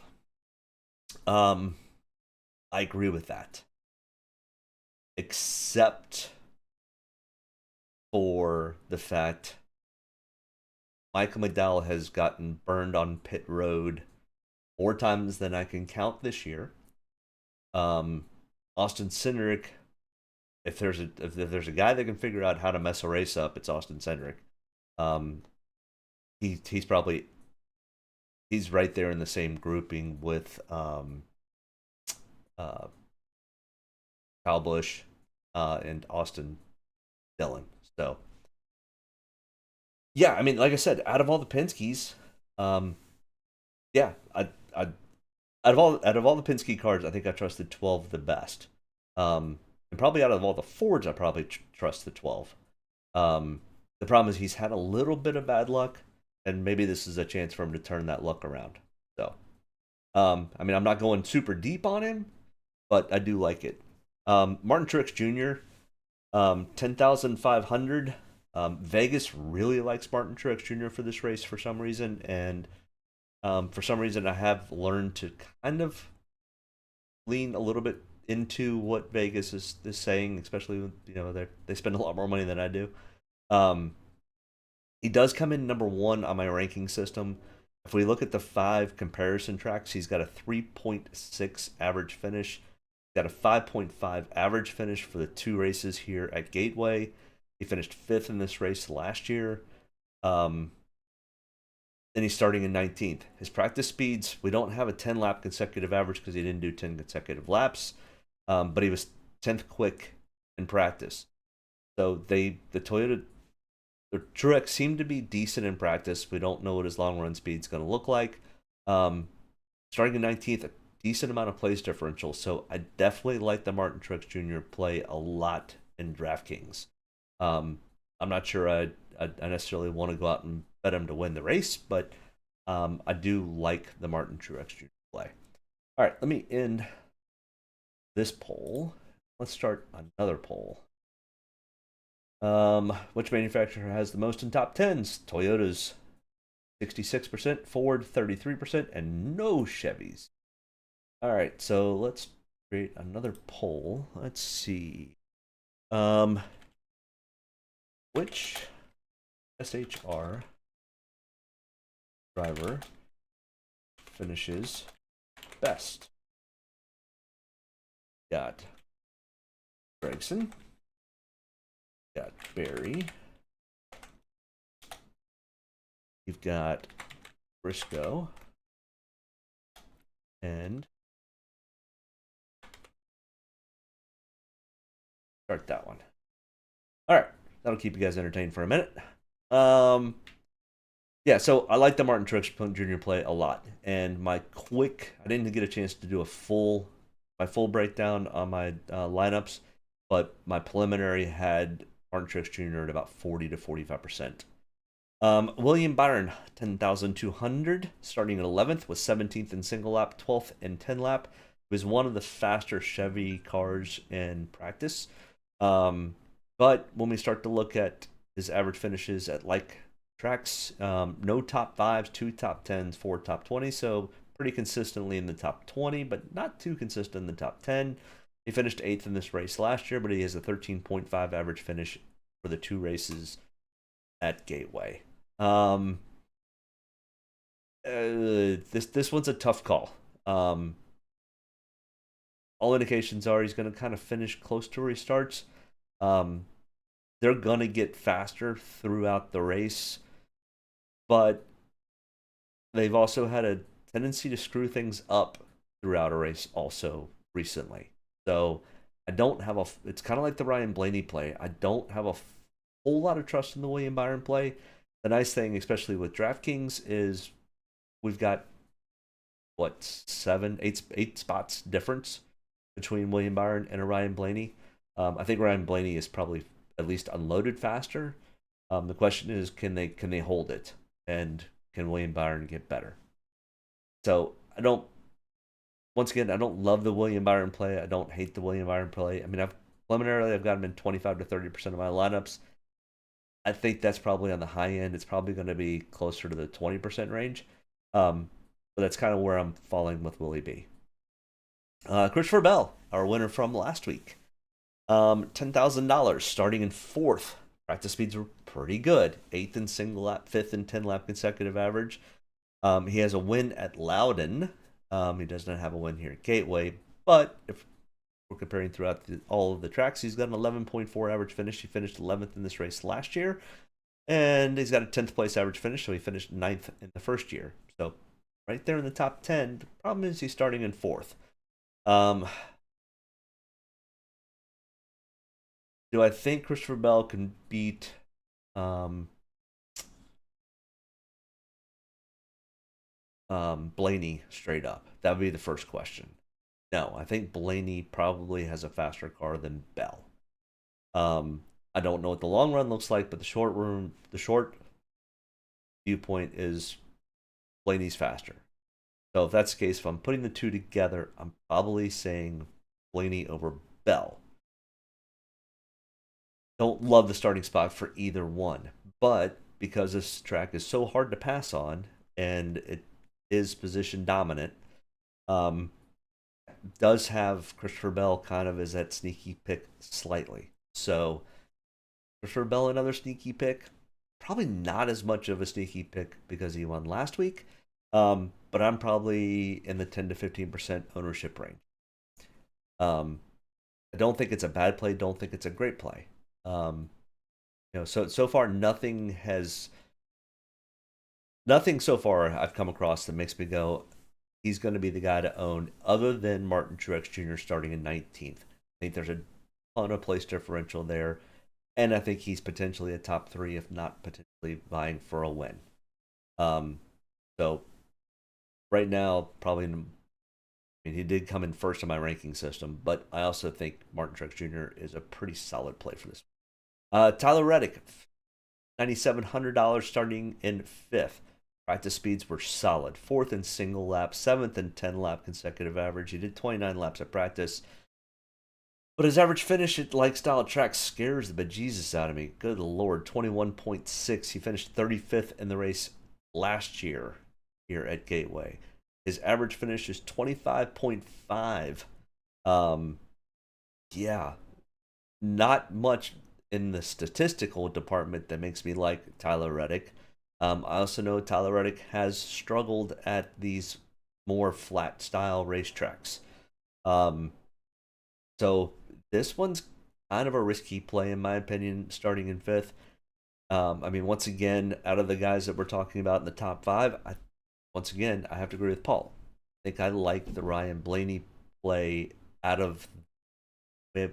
I agree with that. Except for the fact Michael McDowell has gotten burned on pit road more times than I can count this year. Austin Cindric, if there's a guy that can figure out how to mess a race up, it's Austin Cindric. He's right there in the same grouping with Kyle Busch and Austin Dillon. So yeah, I mean, like I said, out of all the Penske's, yeah, out of all the Penske cars, I think I trusted 12 the best. And probably out of all the Fords, I probably trust the 12. The problem is he's had a little bit of bad luck, and maybe this is a chance for him to turn that luck around. So, I mean, I'm not going super deep on him, but I do like it. Martin Truex Jr., 10,500. Vegas really likes Martin Truex Jr. for this race for some reason, and for some reason I have learned to kind of lean a little bit into what Vegas is saying, especially when, you know, they spend a lot more money than I do. He does come in number 1 on my ranking system. If we look at the 5 comparison tracks, he's got a 3.6 average finish. He's got a 5.5 average finish for the 2 races here at Gateway. He finished 5th in this race last year. And he's starting in 19th. His practice speeds, we don't have a 10-lap consecutive average because he didn't do 10 consecutive laps. But he was 10th quick in practice. So the Truex seemed to be decent in practice. We don't know what his long run speed is going to look like. Starting in 19th, a decent amount of place differential. So I definitely like the Martin Truex Jr. play a lot in Draftkings. I'm not sure I necessarily want to go out and bet him to win the race, but I do like the Martin Truex Jr. play. All right, let me end this poll. Let's start another poll. Which manufacturer has the most in top 10s? Toyota's 66%, Ford 33%, and no Chevys. All right, so let's create another poll. Let's see. Which SHR driver finishes best? Got Gregson. Got Barry. You've got Briscoe. And start that one. All right. That'll keep you guys entertained for a minute. Yeah, so I like the Martin Truex Jr. play a lot. And I didn't get a chance to do my full breakdown on my lineups, but my preliminary had Martin Truex Jr. at about 40 to 45%. William Byron, 10,200, starting at 11th, was 17th in single lap, 12th in 10 lap. He was one of the faster Chevy cars in practice. But when we start to look at his average finishes at like tracks, no top 5s, 2 top 10s, 4 top 20s, so pretty consistently in the top 20, but not too consistent in the top 10. He finished 8th in this race last year, but he has a 13.5 average finish for the 2 races at Gateway. This one's a tough call. All indications are he's going to kind of finish close to where he starts. they're going to get faster throughout the race, but they've also had a tendency to screw things up throughout a race also recently. So I don't have it's kind of like the Ryan Blaney play. I don't have a whole lot of trust in the William Byron play. The nice thing, especially with Draftkings, is we've got what, 8 spots difference between William Byron and a Ryan Blaney. I think Ryan Blaney is probably at least unloaded faster. The question is, can they hold it, and can William Byron get better? So I don't love the William Byron play. I don't hate the William Byron play. I mean, I've got him in 25 to 30% of my lineups. I think that's probably on the high end. It's probably going to be closer to the 20% range. But that's kind of where I'm falling with Willie B. Christopher Bell, our winner from last week. $10,000, starting in 4th. Practice speeds were pretty good. 8th in single lap, 5th in 10 lap consecutive average. He has a win at Loudon. He does not have a win here at Gateway. But if we're comparing throughout all of the tracks, he's got an 11.4 average finish. He finished 11th in this race last year. And he's got a 10th place average finish, so he finished 9th in the first year. So right there in the top 10. The problem is he's starting in 4th. Do I think Christopher Bell can beat Blaney straight up? That would be the first question. No, I think Blaney probably has a faster car than Bell. I don't know what the long run looks like, but the short viewpoint is Blaney's faster. So if that's the case, if I'm putting the two together, I'm probably saying Blaney over Bell. Don't love the starting spot for either one, but because this track is so hard to pass on and it is position dominant, does have Christopher Bell kind of as that sneaky pick slightly. So Christopher Bell, another sneaky pick. Probably not as much of a sneaky pick because he won last week, but I'm probably in the 10 to 15% ownership range. I don't think it's a bad play. Don't think it's a great play. So far nothing so far I've come across that makes me go, he's going to be the guy to own, other than Martin Truex Jr. starting in 19th. I think there's a ton of place differential there, and I think he's potentially a top 3, if not potentially vying for a win. So right now, probably, he did come in first in my ranking system, but I also think Martin Truex Jr. is a pretty solid play for this. Tyler Reddick, $9,700, starting in 5th. Practice speeds were solid. 4th in single lap, 7th in 10 lap consecutive average. He did 29 laps at practice. But his average finish at like-style tracks scares the bejesus out of me. Good Lord, 21.6. He finished 35th in the race last year here at Gateway. His average finish is 25.5. Yeah, not much in the statistical department that makes me like Tyler Reddick. I also know Tyler Reddick has struggled at these more flat style racetracks. So this one's kind of a risky play in my opinion, starting in 5th. Once again, out of the guys that we're talking about in the top 5, I have to agree with Paul. I think I like the Ryan Blaney play out of.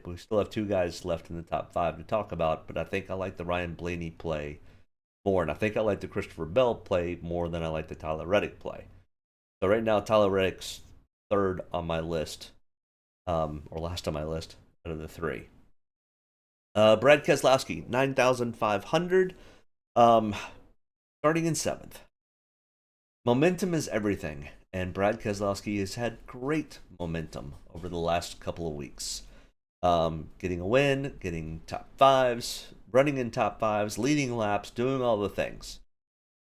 We still have 2 guys left in the top 5 to talk about, but I think I like the Ryan Blaney play more, and I think I like the Christopher Bell play more than I like the Tyler Reddick play. So right now, Tyler Reddick's 3rd on my list, or last on my list out of the 3. Brad Keselowski, $9,500, starting in 7th. Momentum is everything, and Brad Keselowski has had great momentum over the last couple of weeks. Getting a win, getting top 5s, running in top 5s, leading laps, doing all the things.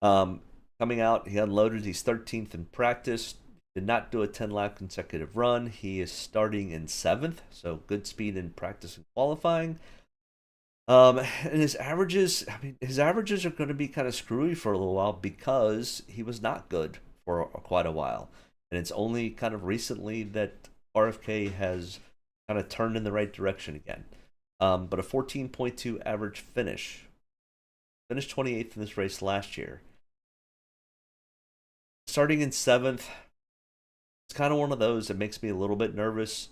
Coming out, he unloaded. He's 13th in practice. Did not do a 10-lap consecutive run. He is starting in 7th, so good speed in practice and qualifying. And his averages, are going to be kind of screwy for a little while because he was not good for quite a while. And it's only kind of recently that RFK has kind of turned in the right direction again. but a 14.2 average finish. Finished 28th in this race last year. Starting in 7th, it's kind of one of those that makes me a little bit nervous,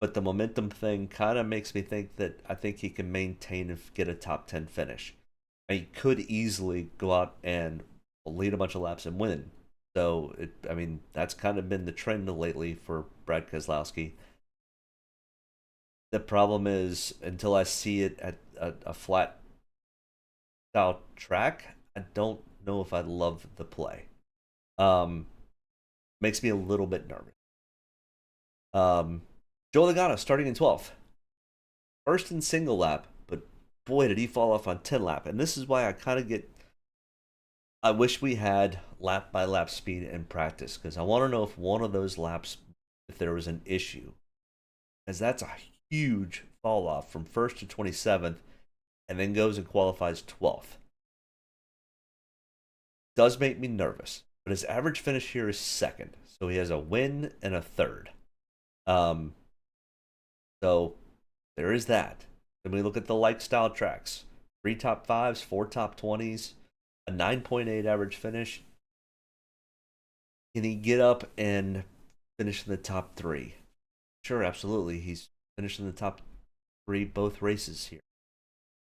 but the momentum thing kind of makes me think that I think he can maintain and get a top 10 finish. He could easily go out and lead a bunch of laps and win. So, that's kind of been the trend lately for Brad Keselowski. The problem is, until I see it at a flat style track, I don't know if I love the play. Makes me a little bit nervous. Joey Logano starting in 12th. First in single lap, but boy, did he fall off on 10 lap. And this is why I wish we had lap by lap speed in practice, because I want to know if one of those laps, if there was an issue. Because that's a huge fall off from 1st to 27th, and then goes and qualifies 12th. Does make me nervous, but his average finish here is 2nd, so he has a win and a 3rd. So there is that. Then we look at the like style tracks: 3 top 5s, 4 top 20s, a 9.8 average finish. Can he get up and finish in the top 3? Sure, absolutely. He's finished in the top 3 both races here.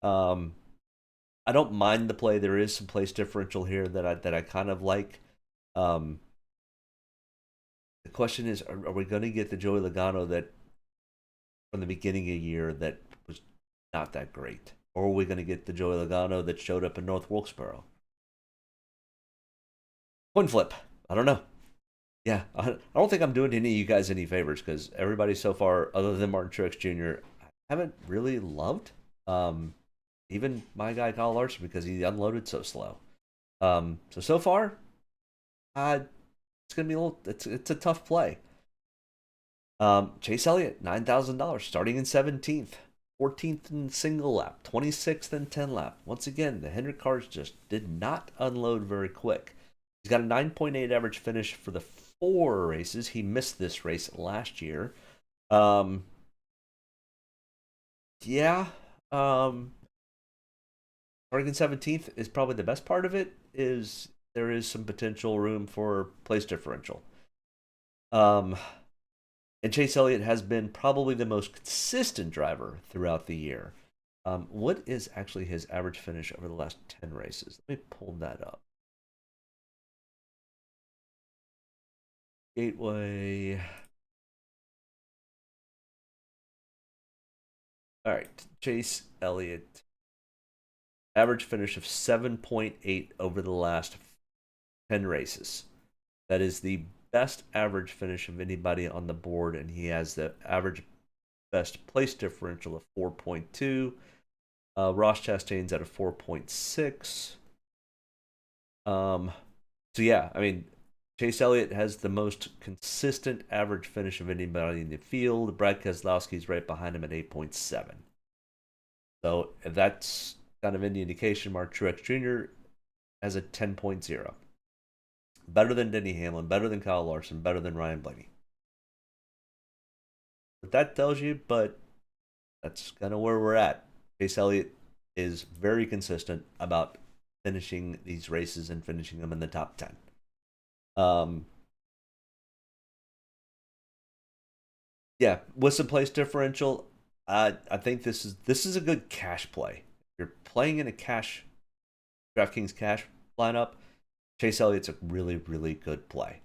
I don't mind the play. There is some place differential here that I kind of like. The question is, are we going to get the Joey Logano that from the beginning of the year that was not that great? Or are we going to get the Joey Logano that showed up in North Wilkesboro? Coin flip. I don't know. Yeah, I don't think I'm doing any of you guys any favors, because everybody so far, other than Martin Truex Jr., I haven't really loved. Even my guy Kyle Larson, because he unloaded so slow. So far, it's gonna be a little. It's a tough play. Chase Elliott, $9,000, starting in 17th, 14th in single lap, 26th in 10 lap. Once again, the Hendrick cars just did not unload very quick. He's got a 9.8 average finish for the 4 races. He missed this race last year. Starting in 17th is probably the best part of it. Is there is some potential room for place differential. And Chase Elliott has been probably the most consistent driver throughout the year. What is actually his average finish over the last 10 races? Let me pull that up. Gateway. All right, Chase Elliott. Average finish of 7.8 over the last 10 races. That is the best average finish of anybody on the board, and he has the average best place differential of 4.2. Ross Chastain's at a 4.6. So yeah, Chase Elliott has the most consistent average finish of anybody in the field. Brad Keselowski's right behind him at 8.7. So if that's kind of any indication, Mark Truex Jr. has a 10.0. Better than Denny Hamlin, better than Kyle Larson, better than Ryan Blaney. What that tells you, but that's kind of where we're at. Chase Elliott is very consistent about finishing these races and finishing them in the top 10. Yeah, with some place differential, I think this is a good cash play. If you're playing in a cash DraftKings cash lineup, Chase Elliott's a really, really good play.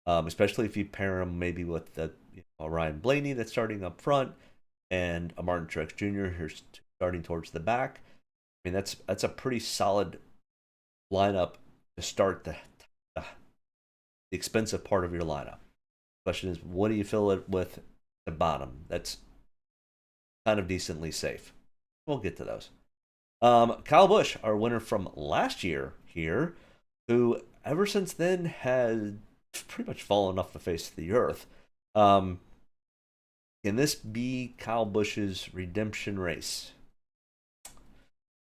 Especially if you pair him maybe with the Ryan Blaney that's starting up front and a Martin Truex Jr. who's starting towards the back. That's a pretty solid lineup to start the expensive part of your lineup. Question is, what do you fill it with the bottom? That's kind of decently safe. We'll get to those. Kyle Busch, our winner from last year here, who ever since then has pretty much fallen off the face of the earth. Can this be Kyle Busch's redemption race?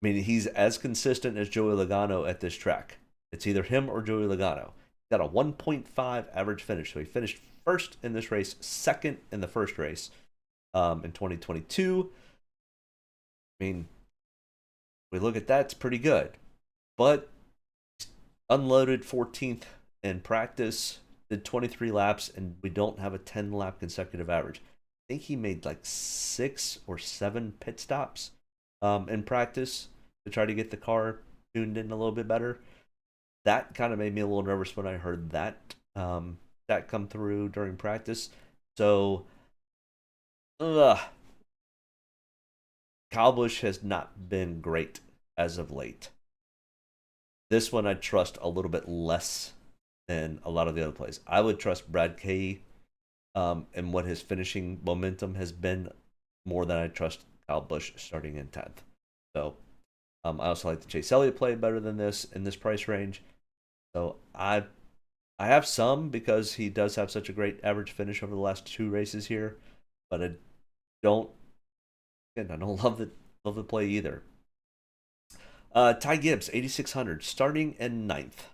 He's as consistent as Joey Logano at this track. It's either him or Joey Logano. He's got a 1.5 average finish. So he finished first in this race, second in the first race in 2022. I mean, we look at that, it's pretty good. But unloaded 14th in practice, did 23 laps, and we don't have a 10 lap consecutive average. I think he made like 6 or 7 pit stops in practice to try to get the car tuned in a little bit better. That kind of made me a little nervous when I heard that that come through during practice. So, Kyle Busch has not been great as of late. This one I trust a little bit less than a lot of the other plays. I would trust Brad Kay and what his finishing momentum has been more than I trust Kyle Busch starting in 10th. So I also like the Chase Elliott play better than this in this price range. So I have some because he does have such a great average finish over the last 2 races here, but I don't love the play either. Ty Gibbs, 8,600, starting in 9th.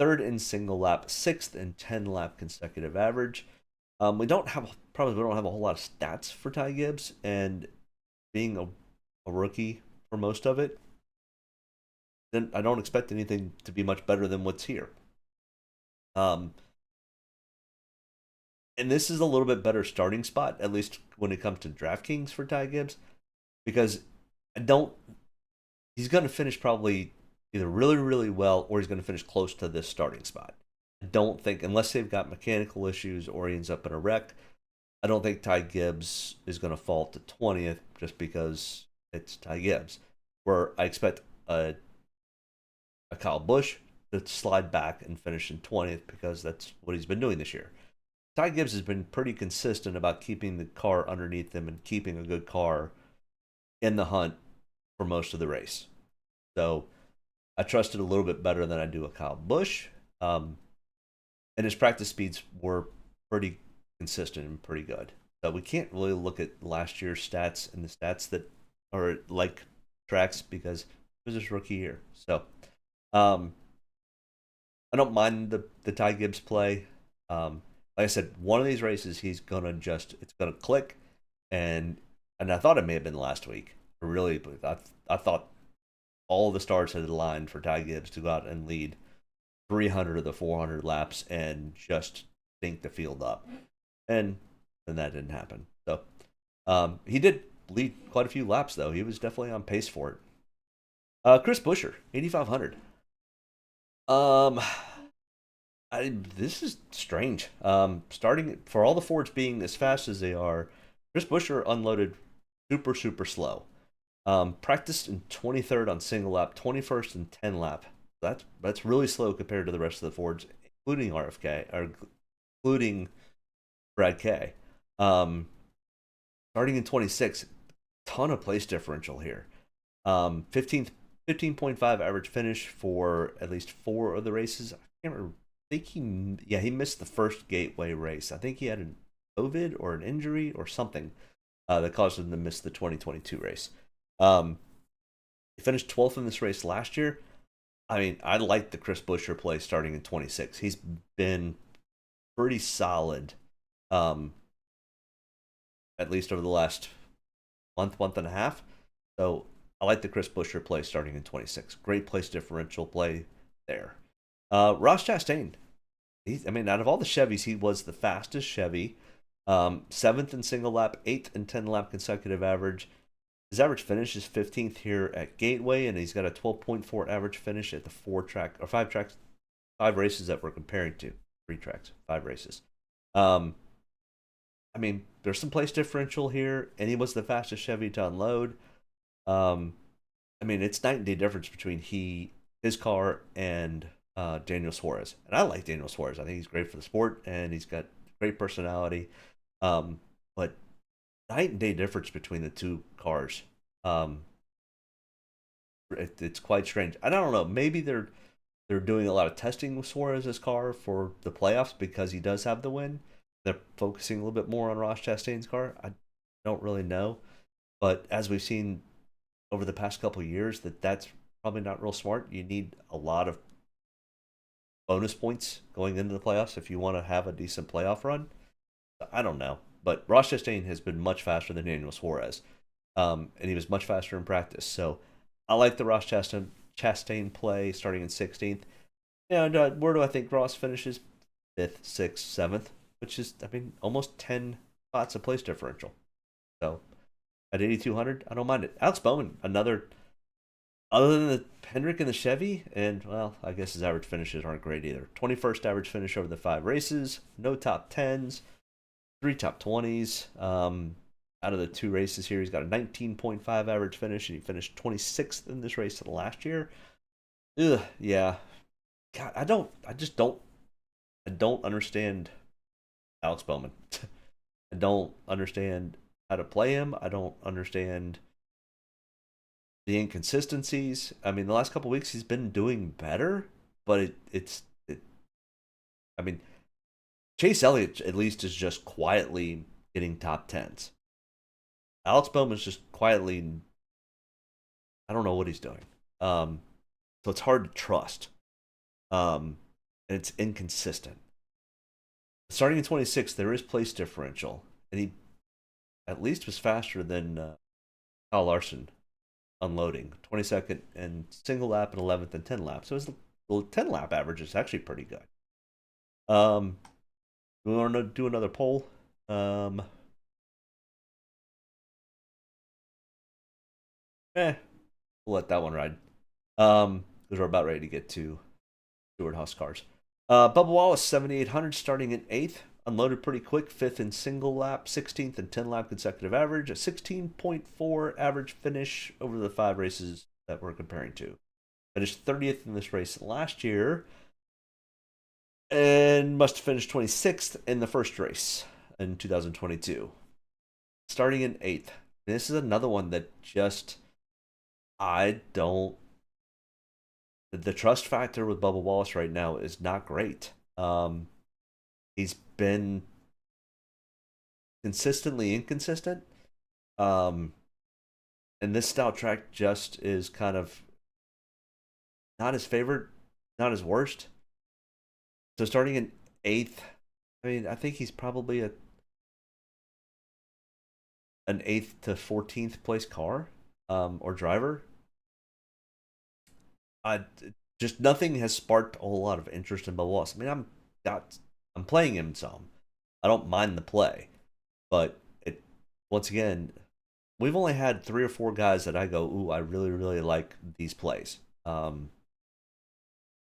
3rd in single lap, 6th in 10 lap consecutive average. We don't have a whole lot of stats for Ty Gibbs, and being a rookie for most of it, then I don't expect anything to be much better than what's here. And this is a little bit better starting spot, at least when it comes to Draftkings for Ty Gibbs, because he's going to finish probably either really, really well or he's going to finish close to this starting spot. I don't think, unless they've got mechanical issues or he ends up in a wreck, I don't think Ty Gibbs is going to fall to 20th just because it's Ty Gibbs. Where I expect a Kyle Busch to slide back and finish in 20th because that's what he's been doing this year. Ty Gibbs has been pretty consistent about keeping the car underneath him and keeping a good car in the hunt for most of the race. So I trust it a little bit better than I do a Kyle Busch. And his practice speeds were pretty consistent and pretty good. So we can't really look at last year's stats and the stats that are like tracks because it was his rookie year. So I don't mind the Ty Gibbs play. Like I said, one of these races it's gonna click, and I thought it may have been last week. Really, I thought all the stars had aligned for Ty Gibbs to go out and lead 300 of the 400 laps and just stink the field up, and then that didn't happen. So he did lead quite a few laps though. He was definitely on pace for it. Chris Buescher, 8,500. This is strange. Starting for all the Fords being as fast as they are, Chris Buescher unloaded super slow. Practiced in 23rd on single lap, 21st in 10 lap. That's really slow compared to the rest of the Fords, including RFK or including Brad Kay. Starting in 26, ton of place differential here. 15.5 average finish for at least 4 of the races. I can't remember. I think he missed the first Gateway race. I think he had an COVID or an injury or something that caused him to miss the 2022 race. He finished 12th in this race last year. I mean, I like the Chris Buescher play starting in 26. He's been pretty solid, at least over the last month and a half. So I like the Chris Buescher play starting in 26. Great place differential play there. Ross Chastain. Out of all the Chevys, he was the fastest Chevy. 7th in single lap, 8th in 10 lap consecutive average. His average finish is 15th here at Gateway, and he's got a 12.4 average finish at the 5 races that we're comparing to. 3 tracks, 5 races. There's some place differential here, and he was the fastest Chevy to unload. It's night and day difference between his car and Daniel Suarez. And I like Daniel Suarez. I think he's great for the sport, and he's got great personality. But night and day difference between the 2 cars. It's quite strange. I don't know. Maybe they're doing a lot of testing with Suarez's car for the playoffs because he does have the win. They're focusing a little bit more on Ross Chastain's car. I don't really know. But as we've seen over the past couple of years, that's probably not real smart. You need a lot of bonus points going into the playoffs if you want to have a decent playoff run. I don't know. But Ross Chastain has been much faster than Daniel Suarez. And he was much faster in practice. So I like the Ross Chastain play starting in 16th. And where do I think Ross finishes? 5th, 6th, 7th, which is, I mean, almost 10 spots of place differential. So at 8,200, I don't mind it. Alex Bowman, another, other than the Hendrick and the Chevy, and, well, I guess his average finishes aren't great either. 21st average finish over the 5 races, no top 10s, 3 top 20s. Out of the 2 races here, he's got a 19.5 average finish, and he finished 26th in this race last year. Ugh, yeah. God, I don't understand Alex Bowman. I don't understand how to play him. I don't understand the inconsistencies. I mean, the last couple weeks he's been doing better, but I mean, Chase Elliott at least is just quietly getting top 10s. Alex Bowman's just quietly, I don't know what he's doing. So it's hard to trust. And it's inconsistent. Starting in 26th, there is place differential, and he at least was faster than Kyle Larson unloading. 22nd and single lap, and 11th and 10 laps. So his 10 lap average is actually pretty good. We want to do another poll. We'll let that one ride. Because we're about ready to get to Stewart Haas cars. Bubba Wallace, 7,800, starting in 8th. Unloaded pretty quick, 5th in single lap, 16th and 10 lap consecutive average, a 16.4 average finish over the 5 races that we're comparing to. Finished 30th in this race last year, and must have finished 26th in the first race in 2022. Starting in 8th. This is another one that just, I don't, the trust factor with Bubba Wallace right now is not great. He's been consistently inconsistent. And this style track just is kind of not his favorite, not his worst. So starting in 8th, I mean, I think he's probably an 8th to 14th place car or driver. Just nothing has sparked a whole lot of interest in Bubba Wallace. I mean, I'm playing him some. I don't mind the play, but once again, we've only had 3 or 4 guys that I go, ooh, I really, really like these plays. And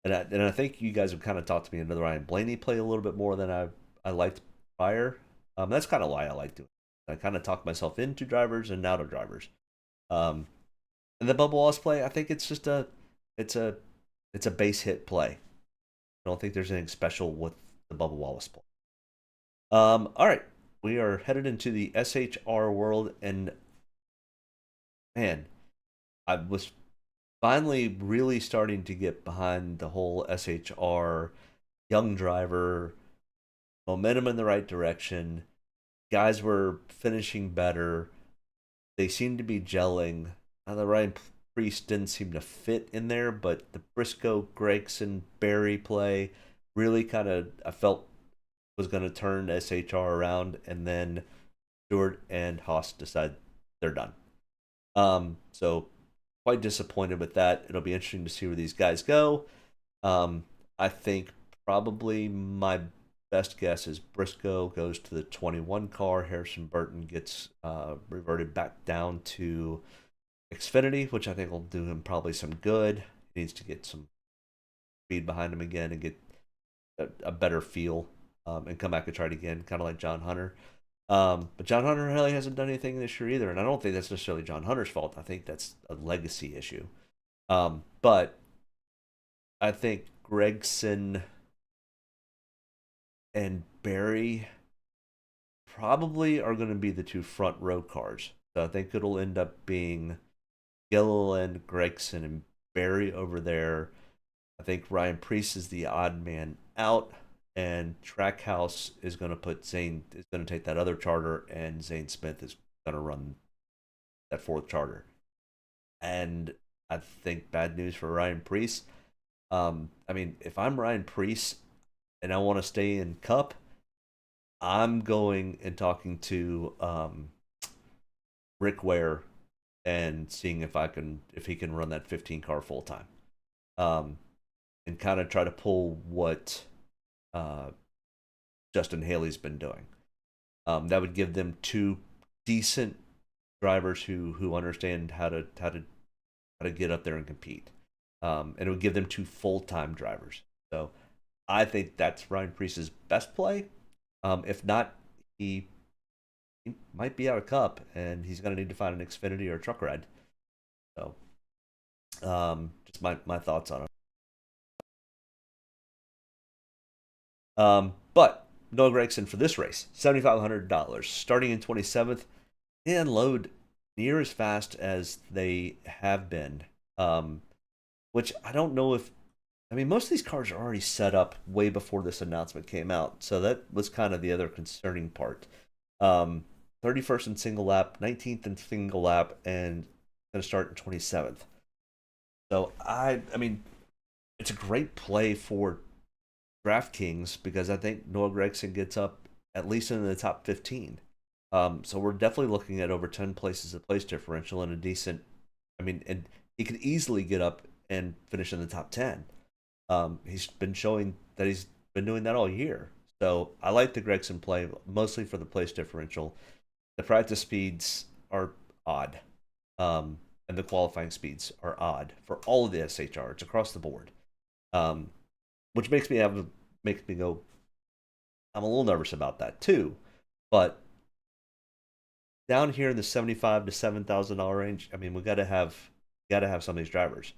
I think you guys have kind of talked to me another Ryan Blaney play a little bit more than I liked prior. That's kind of why I like doing it. I kind of talk myself into drivers and out of drivers. And the Bubba Wallace play, I think it's just it's a base hit play. I don't think there's anything special with the Bubba Wallace play. All right, we are headed into the SHR world, and man, I was finally really starting to get behind the whole SHR young driver, momentum in the right direction. Guys were finishing better. They seemed to be gelling. Now the Ryan Priest didn't seem to fit in there, but the Briscoe, Gregson, Barry play really kind of, I felt, was going to turn SHR around, and then Stewart and Haas decide they're done. So quite disappointed with that. It'll be interesting to see where these guys go. I think probably my best guess is Briscoe goes to the 21 car. Harrison Burton gets reverted back down to Xfinity, which I think will do him probably some good. He needs to get some speed behind him again and get a better feel and come back and try it again, kind of like John Hunter. But John Hunter really hasn't done anything this year either, and I don't think that's necessarily John Hunter's fault. I think that's a legacy issue. But I think Gregson and Barry probably are going to be the 2 front row cars. So I think it'll end up being Gilliland, Gregson, and Barry over there. I think Ryan Priest is the odd man out, and Trackhouse is going to put Zane, is going to take that other charter, and Zane Smith is going to run that 4th charter. And I think bad news for Ryan Priest. I mean, if I'm Ryan Priest and I want to stay in Cup, I'm going and talking to Rick Ware and seeing if he can run that 15 car full time, and kind of try to pull what Justin Haley's been doing. That would give them two decent drivers who understand how to get up there and compete, and it would give them two full-time drivers. So I think that's Ryan Preece's best play. If not, he might be out of Cup, and he's going to need to find an Xfinity or a truck ride. So just my thoughts on it. But Noah Gragson for this race, $7,500, starting in 27th, and load near as fast as they have been. Which I don't know if, I mean, most of these cars are already set up way before this announcement came out, so that was kind of the other concerning part. 31st in single lap, 19th in single lap, and going to start in 27th. So I mean, it's a great play for Draftkings because I think Noah Gragson gets up at least in the top 15. So we're definitely looking at over 10 places of place differential and a decent, I mean, and he could easily get up and finish in the top 10. He's been showing that he's been doing that all year. So I like the Gragson play mostly for the place differential. The practice speeds are odd. And the qualifying speeds are odd for all of the SHR. It's across the board. Which makes me go, I'm a little nervous about that too. But down here in the $75,000 to $7,000 range, I mean, we got to have some of these drivers.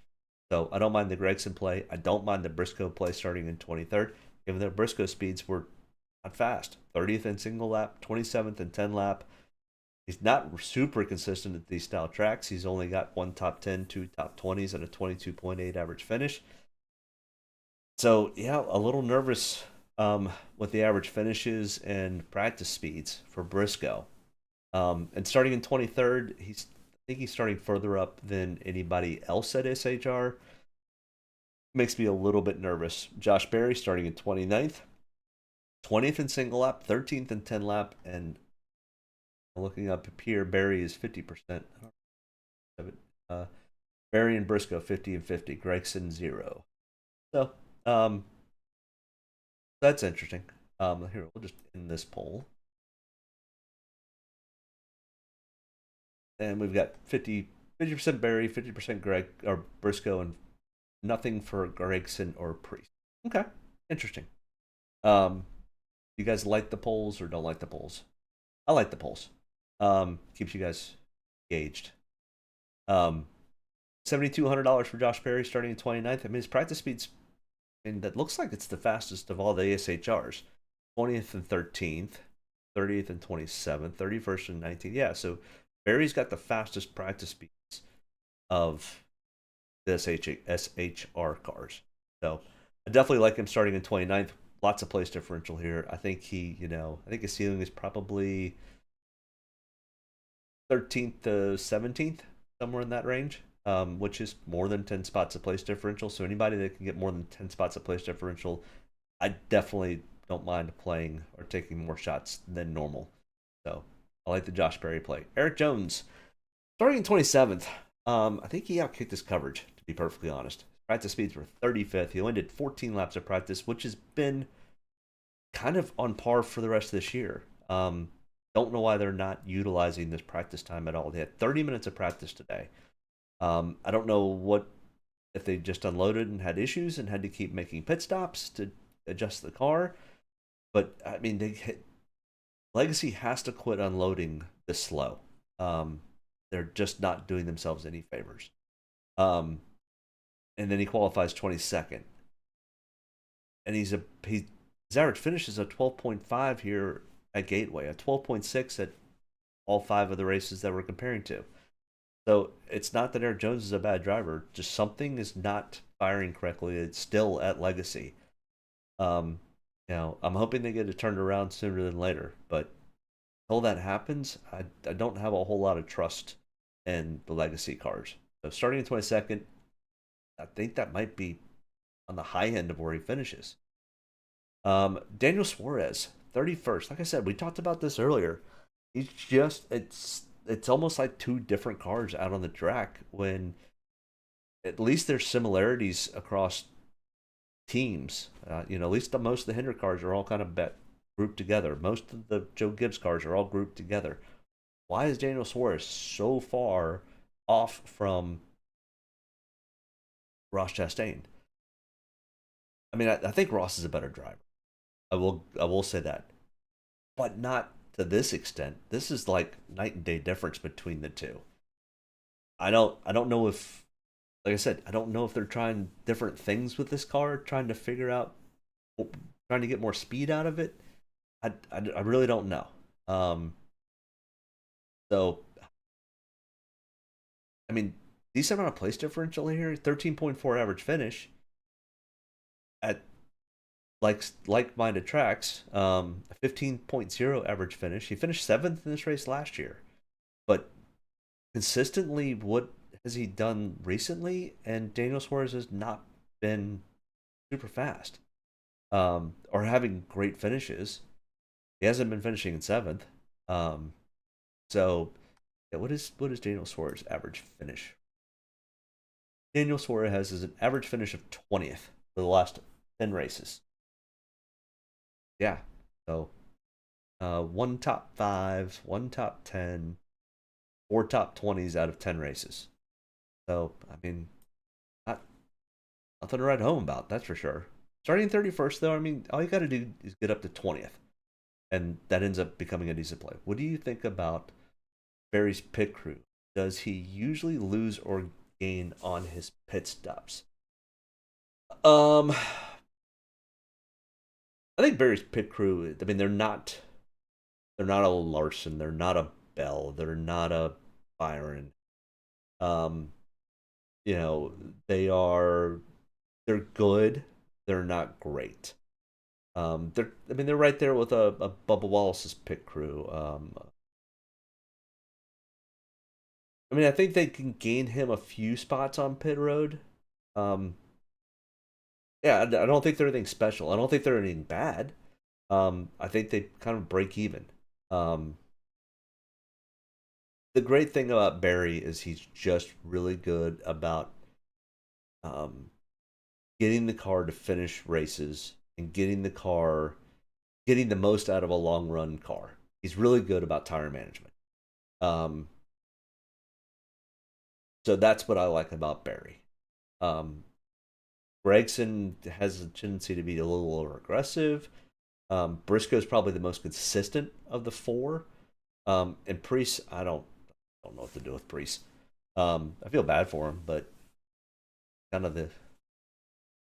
So I don't mind the Gragson play. I don't mind the Briscoe play starting in 23rd, even though Briscoe speeds were not fast. 30th in single lap, 27th in 10 lap. He's not super consistent at these style tracks. He's only got one top 10, two top 20s, and a 22.8 average finish. So, yeah, a little nervous with the average finishes and practice speeds for Briscoe. And starting in 23rd, I think he's starting further up than anybody else at SHR. Makes me a little bit nervous. Josh Berry starting in 29th, 20th in single lap, 13th in 10 lap, and looking up here, Berry is 50%. Berry and Briscoe 50 and 50. Gragson 0. So that's interesting. Here, we'll just end this poll. And we've got 50% Berry, 50% Briscoe, and nothing for Gragson or Preece. Okay, interesting. You guys like the polls or don't like the polls? I like the polls. Keeps you guys engaged. $7,200 for Josh Berry starting in 29th. I mean, his practice speeds, and that looks like it's the fastest of all the SHRs. 20th and 13th, 30th and 27th, 31st and 19th. Yeah, so Berry's got the fastest practice speeds of the SHR cars. So I definitely like him starting in 29th. Lots of place differential here. I think I think his ceiling is probably 13th to 17th, somewhere in that range, which is more than 10 spots of place differential. So anybody that can get more than 10 spots of place differential, I definitely don't mind playing or taking more shots than normal. So I like the Josh Berry play. Eric Jones, starting in 27th. I think he outkicked his coverage, to be perfectly honest. Practice speeds were 35th. He only did 14 laps of practice, which has been kind of on par for the rest of this year. Don't know why they're not utilizing this practice time at all. They had 30 minutes of practice today. I don't know if they just unloaded and had issues and had to keep making pit stops to adjust the car. But, I mean, Legacy has to quit unloading this slow. They're just not doing themselves any favors. And then he qualifies 22nd. And his average finish is a 12.5 here at Gateway, a 12.6 at all 5 of the races that we're comparing to. So it's not that Eric Jones is a bad driver, just something is not firing correctly. It's still at Legacy. I'm hoping they get it turned around sooner than later, but until that happens, I don't have a whole lot of trust in the Legacy cars. So starting in 22nd, I think that might be on the high end of where he finishes. Daniel Suarez, 31st. Like I said, we talked about this earlier. He's just, it's almost like two different cars out on the track when at least there's similarities across teams. You know, at least most of the Hendrick cars are all kind of grouped together. Most of the Joe Gibbs cars are all grouped together. Why is Daniel Suarez so far off from Ross Chastain? I mean, I think Ross is a better driver. I will say that, but not to this extent. This is like night and day difference between the two. I don't know if, like I said, I don't know if they're trying different things with this car, trying to figure out, trying to get more speed out of it. I really don't know. So, I mean, decent amount of place differential here. 13.4 average finish at like-minded tracks. A 15.0 average finish. He finished 7th in this race last year, but consistently, what has he done recently? And Daniel Suarez has not been super fast, or having great finishes. He hasn't been finishing in 7th. So, yeah, what is Daniel Suarez' average finish? Daniel Suarez has an average finish of 20th for the last 10 races. Yeah, so one top 5, one top 10, 4 top 20s out of 10 races. So, I mean, nothing to write home about, that's for sure. Starting 31st, though, I mean, all you got to do is get up to 20th, and that ends up becoming a decent play. What do you think about Barry's pit crew? Does he usually lose or gain on his pit stops? I think Barry's pit crew, I mean, they're not a Larson, they're not a Bell, they're not a Byron. You know, they're good, they're not great. They're right there with a Bubba Wallace's pit crew. I mean, I think they can gain him a few spots on pit road. Yeah, I don't think they're anything special. I don't think they're anything bad. I think they kind of break even. The great thing about Barry is he's just really good about getting the car to finish races and getting the most out of a long run car. He's really good about tire management. So that's what I like about Barry. Gregson has a tendency to be a little over aggressive. Briscoe's probably the most consistent of the 4. And Priest, I don't know what to do with Priest. I feel bad for him, but kind of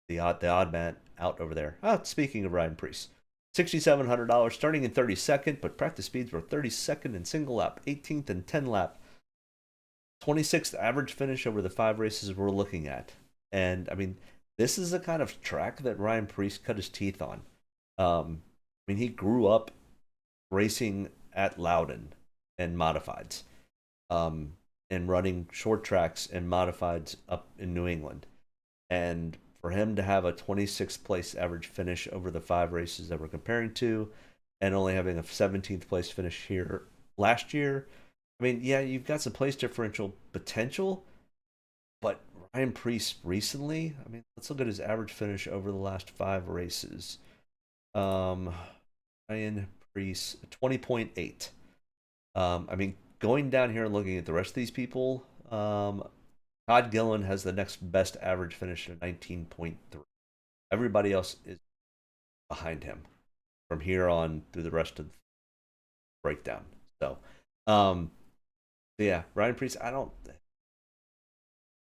the odd man out over there. Speaking of Ryan Priest, $6,700 starting in 32nd, but practice speeds were 32nd in single lap, 18th in 10 lap, 26th average finish over the 5 races we're looking at. And I mean, this is the kind of track that Ryan Priest cut his teeth on. I mean, he grew up racing at Loudon and modifieds, and running short tracks and modifieds up in New England. And for him to have a 26th place average finish over the 5 races that we're comparing to, and only having a 17th place finish here last year, I mean, yeah, you've got some place differential potential, but Ryan Priest recently, I mean, let's look at his average finish over the last 5 races. Ryan Priest, 20.8. I mean, going down here and looking at the rest of these people, Todd Gillen has the next best average finish at 19.3. Everybody else is behind him from here on through the rest of the breakdown. So, yeah, Ryan Priest,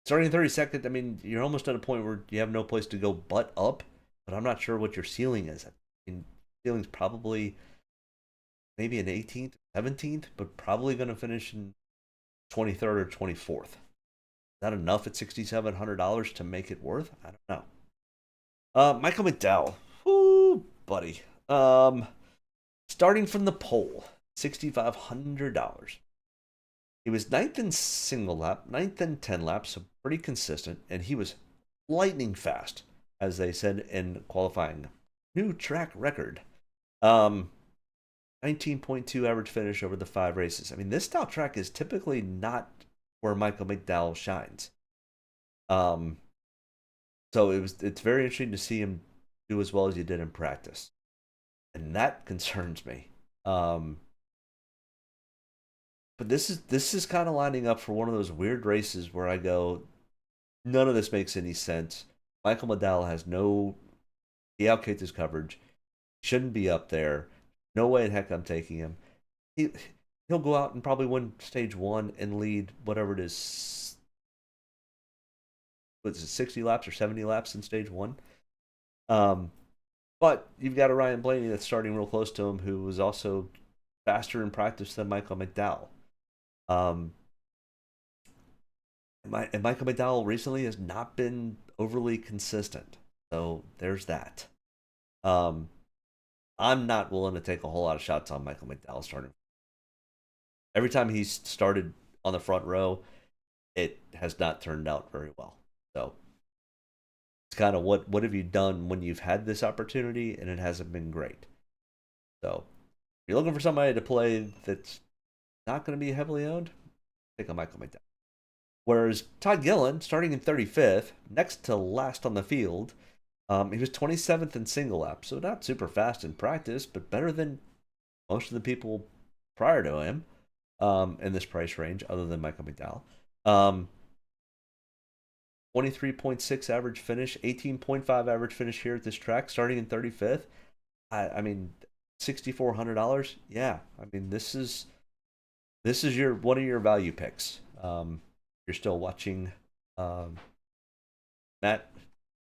starting 32nd, I mean, you're almost at a point where you have no place to go but up, but I'm not sure what your ceiling is. I mean, ceiling's probably maybe an 18th, 17th, but probably going to finish in 23rd or 24th. Is that enough at $6,700 to make it worth? I don't know. Michael McDowell. Ooh, buddy. Starting from the pole, $6,500. He was 9th in single lap, 9th in 10 laps, so pretty consistent, and he was lightning fast, as they said in qualifying. New track record. 19.2 average finish over the 5 races. I mean, this style track is typically not where Michael McDowell shines. So it's very interesting to see him do as well as he did in practice, and that concerns me. But this is kind of lining up for one of those weird races where I go, none of this makes any sense. Michael McDowell has he outkicked his coverage, shouldn't be up there. No way in heck I'm taking him. He'll go out and probably win stage 1 and lead whatever it is. Was it 60 laps or 70 laps in stage 1? But you've got a Ryan Blaney that's starting real close to him, who was also faster in practice than Michael McDowell. And Michael McDowell recently has not been overly consistent, so there's that. I'm not willing to take a whole lot of shots on Michael McDowell starting. Every time he's started on the front row, it has not turned out very well. So it's kind of what have you done when you've had this opportunity and it hasn't been great. So if you're looking for somebody to play that's not going to be heavily owned, take a Michael McDowell. Whereas Todd Gillen, starting in 35th, next to last on the field, he was 27th in single lap, so not super fast in practice, but better than most of the people prior to him in this price range, other than Michael McDowell. 23.6 average finish, 18.5 average finish here at this track, starting in 35th. I mean, $6,400. Yeah, I mean this is your one of your value picks. You're still watching Matt.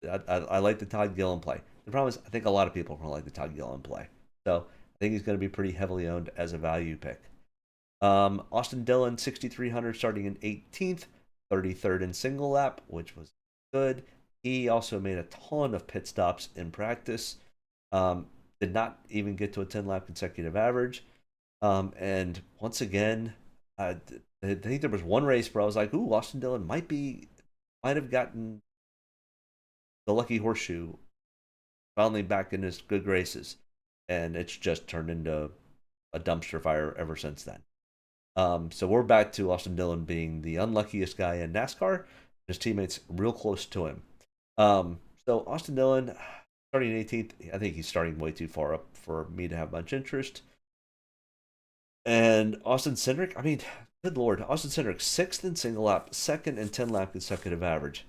I like the Todd Gillen play. The problem is, I think a lot of people are going to like the Todd Gillen play. So I think he's going to be pretty heavily owned as a value pick. Austin Dillon, 6,300, starting in 18th, 33rd in single lap, which was good. He also made a ton of pit stops in practice. Did not even get to a 10-lap consecutive average. And once again, I think there was one race where I was like, ooh, Austin Dillon might have gotten the lucky horseshoe, finally back in his good graces. And it's just turned into a dumpster fire ever since then. So we're back to Austin Dillon being the unluckiest guy in NASCAR. His teammates real close to him. So Austin Dillon, starting in 18th, I think he's starting way too far up for me to have much interest. And Austin Cindric, I mean, good lord, Austin Cindric, 6th in single lap, 2nd in 10-lap consecutive average.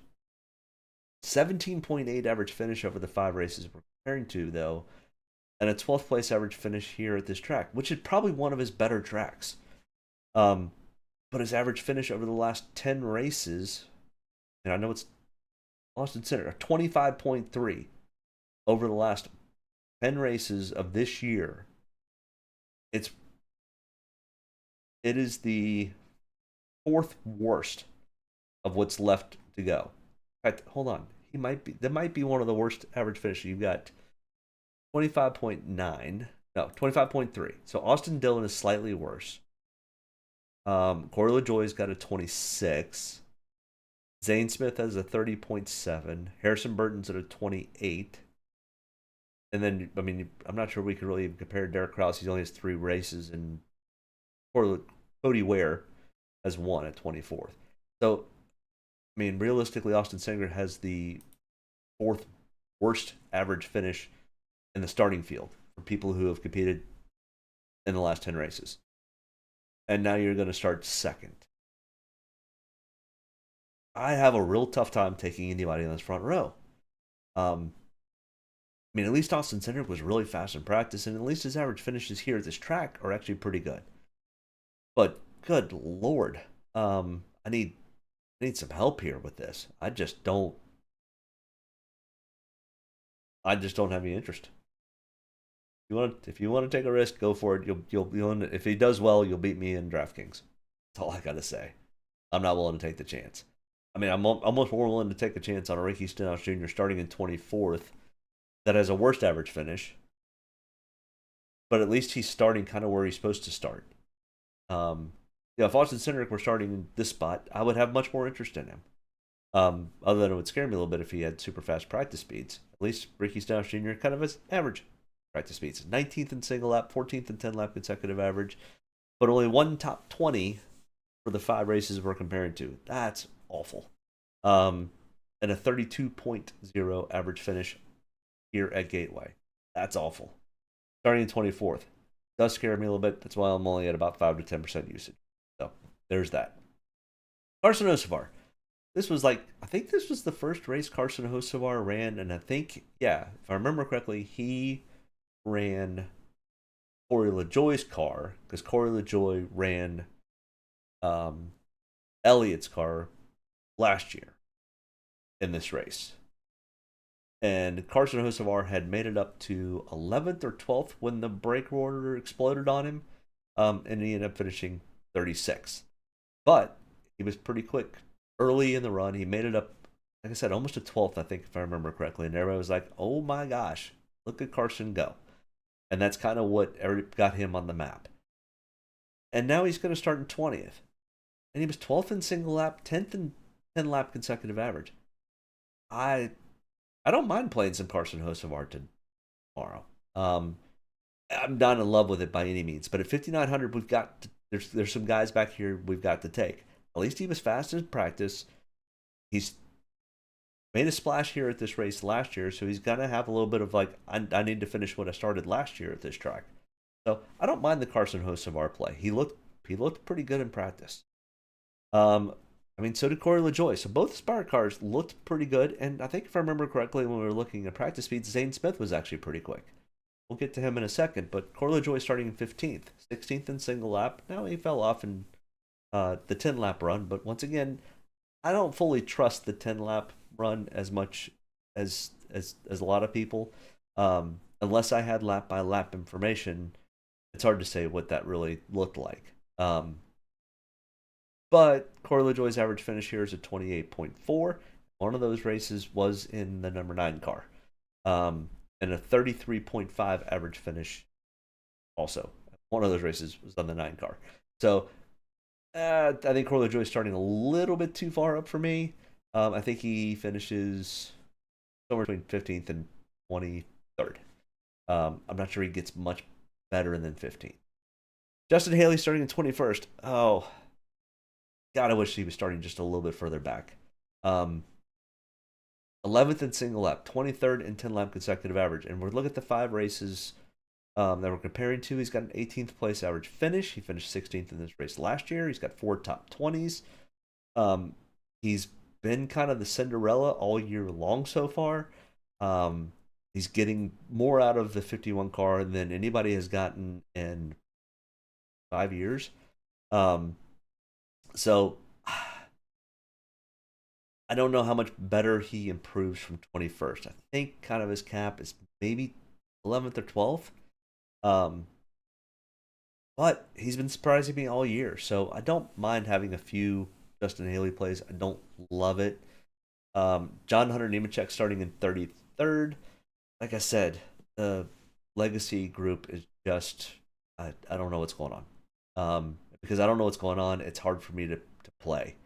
17.8 average finish over the 5 races we're comparing to, though, and a 12th place average finish here at this track, which is probably one of his better tracks. But his average finish over the last 10 races, and I know it's Austin Cindric, 25.3 over the last 10 races of this year. It is the 4th worst of what's left to go. In fact, hold on. That might be one of the worst average finishes. You've got 25.3. So Austin Dillon is slightly worse. Corey LaJoie's got a 26. Zane Smith has a 30.7. Harrison Burton's at a 28. And then, I mean, I'm not sure we could really even compare Derek Krause. He only has 3 races, and Cody Ware has 1 at 24th. So, I mean, realistically, Austin Cindric has the 4th worst average finish in the starting field for people who have competed in the last 10 races. And now you're going to start 2nd. I have a real tough time taking anybody in this front row. I mean, at least Austin Cindric was really fast in practice, and at least his average finishes here at this track are actually pretty good. But good lord, I need some help here with this. I just don't have any interest. If you want to take a risk, go for it. You'll if he does well, you'll beat me in Draftkings. That's all I gotta say. I'm not willing to take the chance. I mean, I'm almost more willing to take a chance on a Ricky Stenhouse Jr. starting in 24th that has a worst average finish, but at least he's starting kind of where he's supposed to start. If Austin Cindric were starting in this spot, I would have much more interest in him. Other than it would scare me a little bit if he had super fast practice speeds. At least Ricky Stenhouse Jr. kind of is average. practice speeds. 19th in single lap, 14th in 10 lap consecutive average, but only one top 20 for the 5 races we're comparing to. That's awful. And a 32.0 average finish here at Gateway. That's awful. Starting in 24th. Does scare me a little bit. That's why I'm only at about 5 to 10% usage. So there's that. Carson Hocevar. This was I think this was the first race Carson Hocevar ran, and I think, yeah, if I remember correctly, he ran Corey LaJoie's car, because Corey LaJoie ran Elliott's car last year in this race. And Carson Hocevar had made it up to 11th or 12th when the brake rotor exploded on him, and he ended up finishing 36th. But he was pretty quick early in the run. He made it up, like I said, almost to 12th, I think, if I remember correctly. And everybody was like, oh my gosh, look at Carson go. And that's kind of what got him on the map. And now he's going to start in 20th. And he was 12th in single lap, 10th in 10 lap consecutive average. I don't mind playing some Carson Hocevar tomorrow. I'm not in love with it by any means, but at 5,900, we've got there's some guys back here we've got to take. At least he was fast in practice. He's made a splash here at this race last year, so he's gonna have a little bit of I need to finish what I started last year at this track. So I don't mind the Carson Hocevar play. He looked pretty good in practice. So did Corey LaJoie. So both Aspire cars looked pretty good, and I think if I remember correctly, when we were looking at practice speeds, Zane Smith was actually pretty quick. We'll get to him in a second, but Corey LaJoie starting in 15th, 16th in single lap. Now he fell off in the 10-lap run, but once again, I don't fully trust the 10-lap run as much as a lot of people. Unless I had lap-by-lap information, it's hard to say what that really looked like. But Corey LaJoie's average finish here is at 28.4. One of those races was in the number 9 car. And a 33.5 average finish also. One of those races was on the 9 car. So I think Corey LaJoie is starting a little bit too far up for me. I think he finishes somewhere between 15th and 23rd. I'm not sure he gets much better than 15th. Justin Haley starting in 21st. Oh, God, I wish he was starting just a little bit further back. 11th in single lap, 23rd in 10-lap consecutive average. And we're looking at the 5 races that we're comparing to. He's got an 18th place average finish. He finished 16th in this race last year. He's got 4 top 20s. He's been kind of the Cinderella all year long so far. He's getting more out of the 51 car than anybody has gotten in 5 years. So I don't know how much better he improves from 21st. I think kind of his cap is maybe 11th or 12th. But he's been surprising me all year. So I don't mind having a few Justin Haley plays. I don't love it. John Hunter Nemechek starting in 33rd. Like I said, the legacy group is just, I don't know what's going on. Because I don't know what's going on, it's hard for me to play.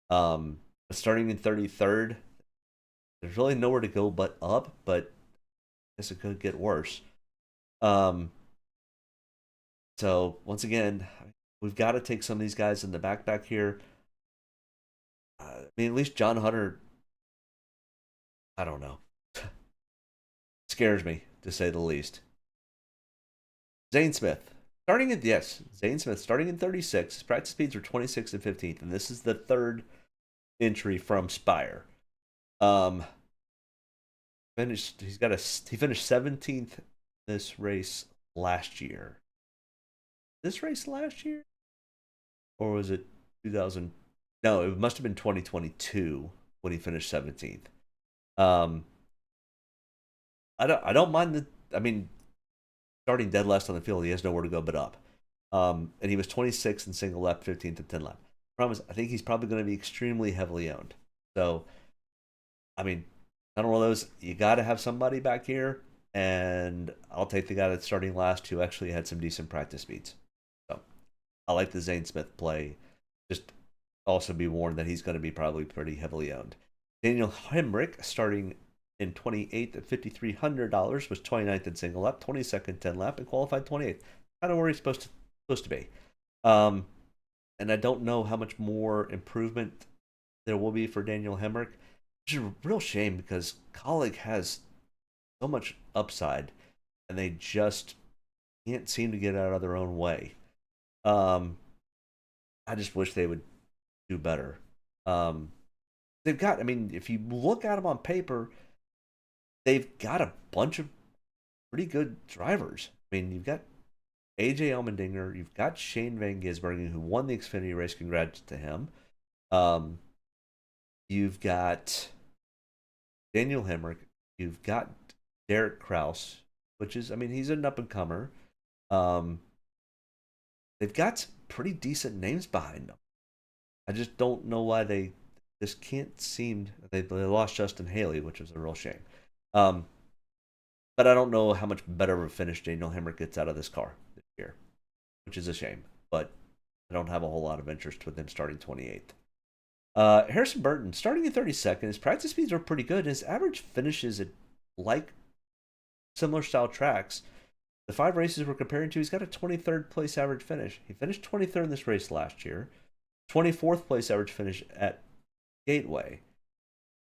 But starting in 33rd, there's really nowhere to go but up, but I guess it could get worse. So once again, we've got to take some of these guys in the back here. At least John Hunter, I don't know. Scares me, to say the least. Zane Smith. Zane Smith starting in 36. His practice speeds were 26th and 15th, and this is the 3rd entry from Spire. He finished 17th this race last year. This race last year? Or was it 2000? No, it must have been 2022 when he finished 17th. I don't mind starting dead last on the field, he has nowhere to go but up. And he was 26th in single lap, 15th in 10 lap. Promise, I think he's probably going to be extremely heavily owned. So, I don't know those. You got to have somebody back here, and I'll take the guy that's starting last who actually had some decent practice speeds. So, I like the Zane Smith play. Just also be warned that he's going to be probably pretty heavily owned. Daniel Hemrick starting in 28th at $5,300, was 29th in single lap, 22nd 10 lap, and qualified 28th. Kind of where he's supposed to be. And I don't know how much more improvement there will be for Daniel Hemrick, which is a real shame because Colleague has so much upside, and they just can't seem to get out of their own way. I just wish they would do better. They've got, I mean, if you look at them on paper, they've got a bunch of pretty good drivers. I mean, you've got AJ Allmendinger, you've got Shane Van Gisbergen, who won the Xfinity race. Congrats to him. You've got Daniel Hemrick. You've got Derek Kraus, which is, I mean, he's an up-and-comer. They've got some pretty decent names behind them. I just don't know why they just can't seem. They lost Justin Haley, which was a real shame. But I don't know how much better of a finish Daniel Hemrick gets out of this car this year, which is a shame. But I don't have a whole lot of interest with him starting 28th. Harrison Burton, starting at 32nd, his practice speeds are pretty good. His average finishes at like similar style tracks. The 5 races we're comparing to, he's got a 23rd place average finish. He finished 23rd in this race last year. 24th place average finish at Gateway.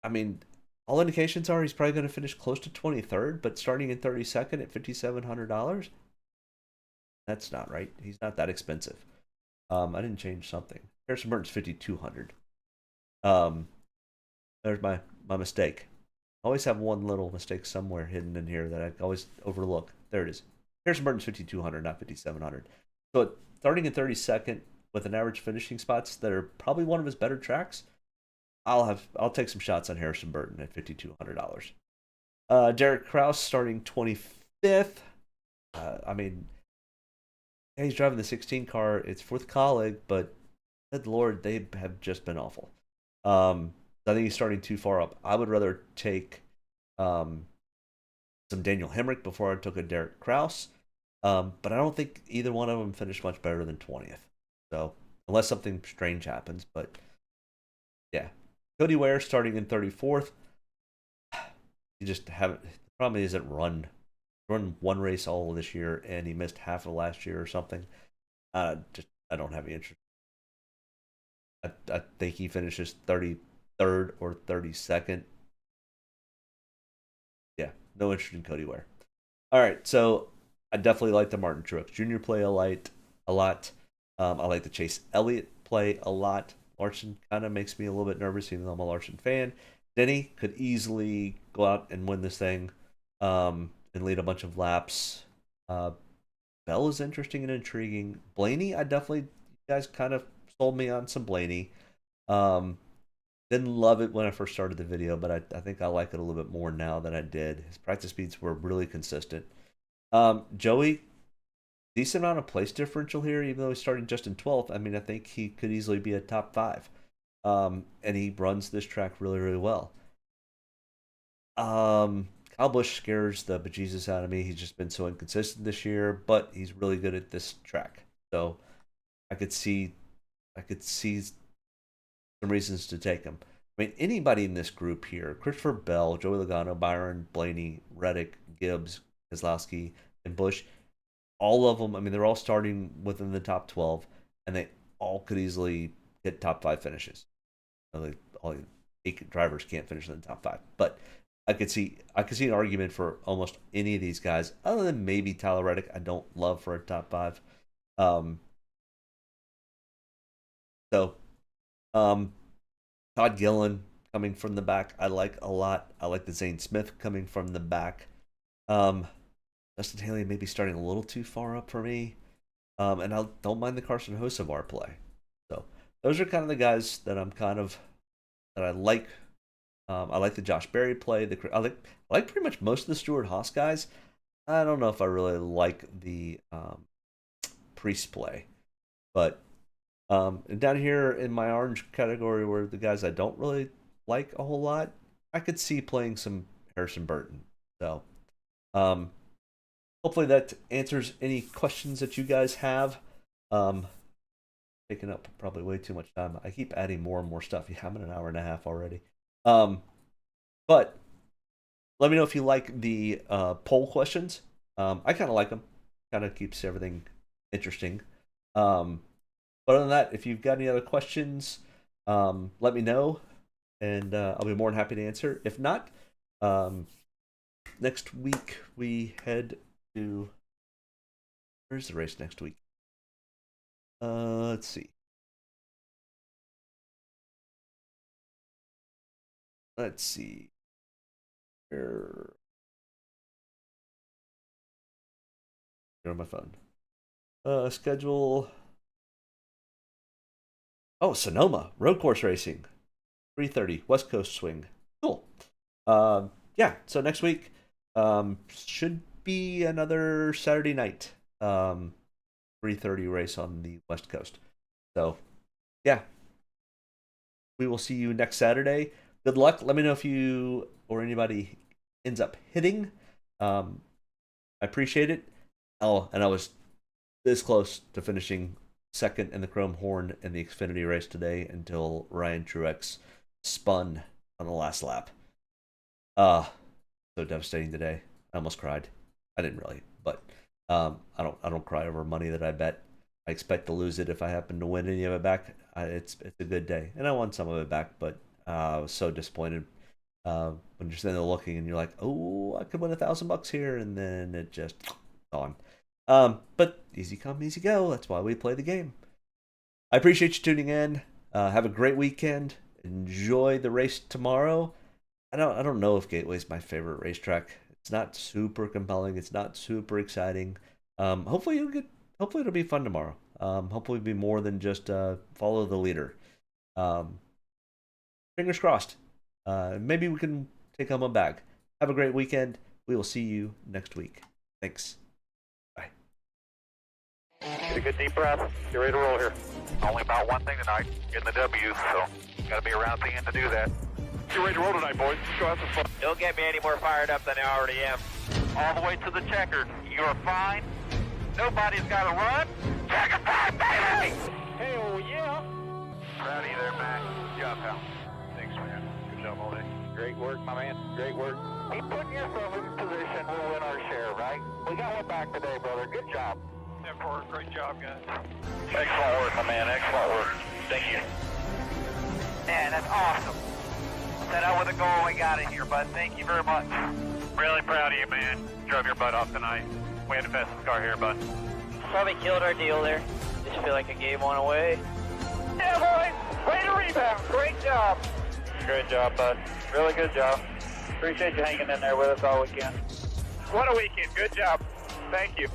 I mean, all indications are he's probably going to finish close to 23rd, but starting in 32nd at $5,700? That's not right. He's not that expensive. I didn't change something. Harrison Burton's $5,200. There's my mistake. I always have one little mistake somewhere hidden in here that I always overlook. There it is. Harrison Burton's $5,200, not $5,700. So starting in 32nd with an average finishing spots that are probably one of his better tracks, I'll take some shots on Harrison Burton at $5,200. Derek Kraus starting 25th. I mean, yeah, he's driving the 16 car. It's fourth Colleague, but good Lord, they have just been awful. I think he's starting too far up. I would rather take some Daniel Hemrick before I took a Derek Kraus. But I don't think either one of them finished much better than 20th. So, unless something strange happens. But, yeah. Cody Ware starting in 34th. You just haven't. The problem is it run one race all this year, and he missed half of last year or something. I don't have any interest. I think he finishes 33rd or 32nd. Yeah, no interest in Cody Ware. All right, so I definitely like the Martin Truex Jr. play a lot. I like the Chase Elliott play a lot. Larson kind of makes me a little bit nervous, even though I'm a Larson fan. Denny could easily go out and win this thing and lead a bunch of laps. Bell is interesting and intriguing. Blaney, you guys kind of sold me on some Blaney. Didn't love it when I first started the video, but I think I like it a little bit more now than I did. His practice speeds were really consistent. Joey, decent amount of place differential here, even though he's starting just in 12th. I mean, I think he could easily be a top 5. And he runs this track really, really well. Kyle Busch scares the bejesus out of me. He's just been so inconsistent this year, but he's really good at this track. So I could see some reasons to take him. I mean, anybody in this group here, Christopher Bell, Joey Logano, Byron, Blaney, Reddick, Gibbs, Keselowski, and Busch, all of them, I mean, they're all starting within the top 12, and they all could easily get top 5 finishes. All 8 drivers can't finish in the top 5, but I could see an argument for almost any of these guys, other than maybe Tyler Reddick. I don't love for a top 5. Todd Gillen coming from the back, I like a lot. I like the Zane Smith coming from the back. Justin Haley may be starting a little too far up for me. And I don't mind the Carson Hocevar play. So those are kind of the guys that I like. I like the Josh Berry play. I like pretty much most of the Stuart Haas guys. I don't know if I really like the Priest play, but down here in my orange category, where the guys I don't really like a whole lot, I could see playing some Harrison Burton. So hopefully that answers any questions that you guys have. Taking up probably way too much time. I keep adding more and more stuff. Yeah, I'm at an hour and a half already. But Let me know if you like the poll questions. I kind of like them. Kind of keeps everything interesting. But other than that, if you've got any other questions, let me know, and I'll be more than happy to answer. If not, next week we head to... Where's the race next week? Let's see. Let's see. Here on my phone. Schedule. Oh, Sonoma road course racing, 3:30 West Coast swing. Cool. Yeah. So next week, should be another Saturday night, 3:30 race on the West Coast. So, yeah. We will see you next Saturday. Good luck. Let me know if you or anybody ends up hitting. I appreciate it. Oh, and I was this close to finishing second in the Chrome Horn in the Xfinity race today until Ryan Truex spun on the last lap. So devastating today. I almost cried. I didn't really, but I don't cry over money that I bet. I expect to lose it if I happen to win any of it back. It's a good day, and I won some of it back, but I was so disappointed when you're sitting there looking and you're like, oh, I could win $1,000 here, and then it just gone. But easy come, easy go. That's why we play the game. I appreciate you tuning in. Have a great weekend. Enjoy the race tomorrow. I don't know if Gateway's my favorite racetrack. It's not super compelling. It's not super exciting. Hopefully it'll be fun tomorrow. Hopefully it'll be more than just follow the leader. Fingers crossed. Maybe we can take home a bag. Have a great weekend. We will see you next week. Thanks. Bye. Get a good deep breath. Get ready to roll here. Only about one thing tonight, getting the W, so got to be around at the end to do that. Get ready to roll tonight, boys. Let's go have some fun. Don't get me any more fired up than I already am. All the way to the checker. You're fine. Nobody's got to run. Checker time, baby! Hell yeah! Proud of you there, man. Good job, pal. Thanks, man. Good job all day. Great work, my man. Great work. Keep putting yourself in position. We'll win our share, right? We got one back today, brother. Good job. Great job, guys. Excellent work, my man. Excellent work. Thank you. Man, that's awesome. Set out with a goal, we got it here, bud. Thank you very much. Really proud of you, man. Drove your butt off tonight. We had the fastest car here, bud. Probably killed our deal there. Just feel like I gave one away. Yeah, boys! Way to rebound! Great job! Great job, bud. Really good job. Appreciate you hanging in there with us all weekend. What a weekend. Good job. Thank you.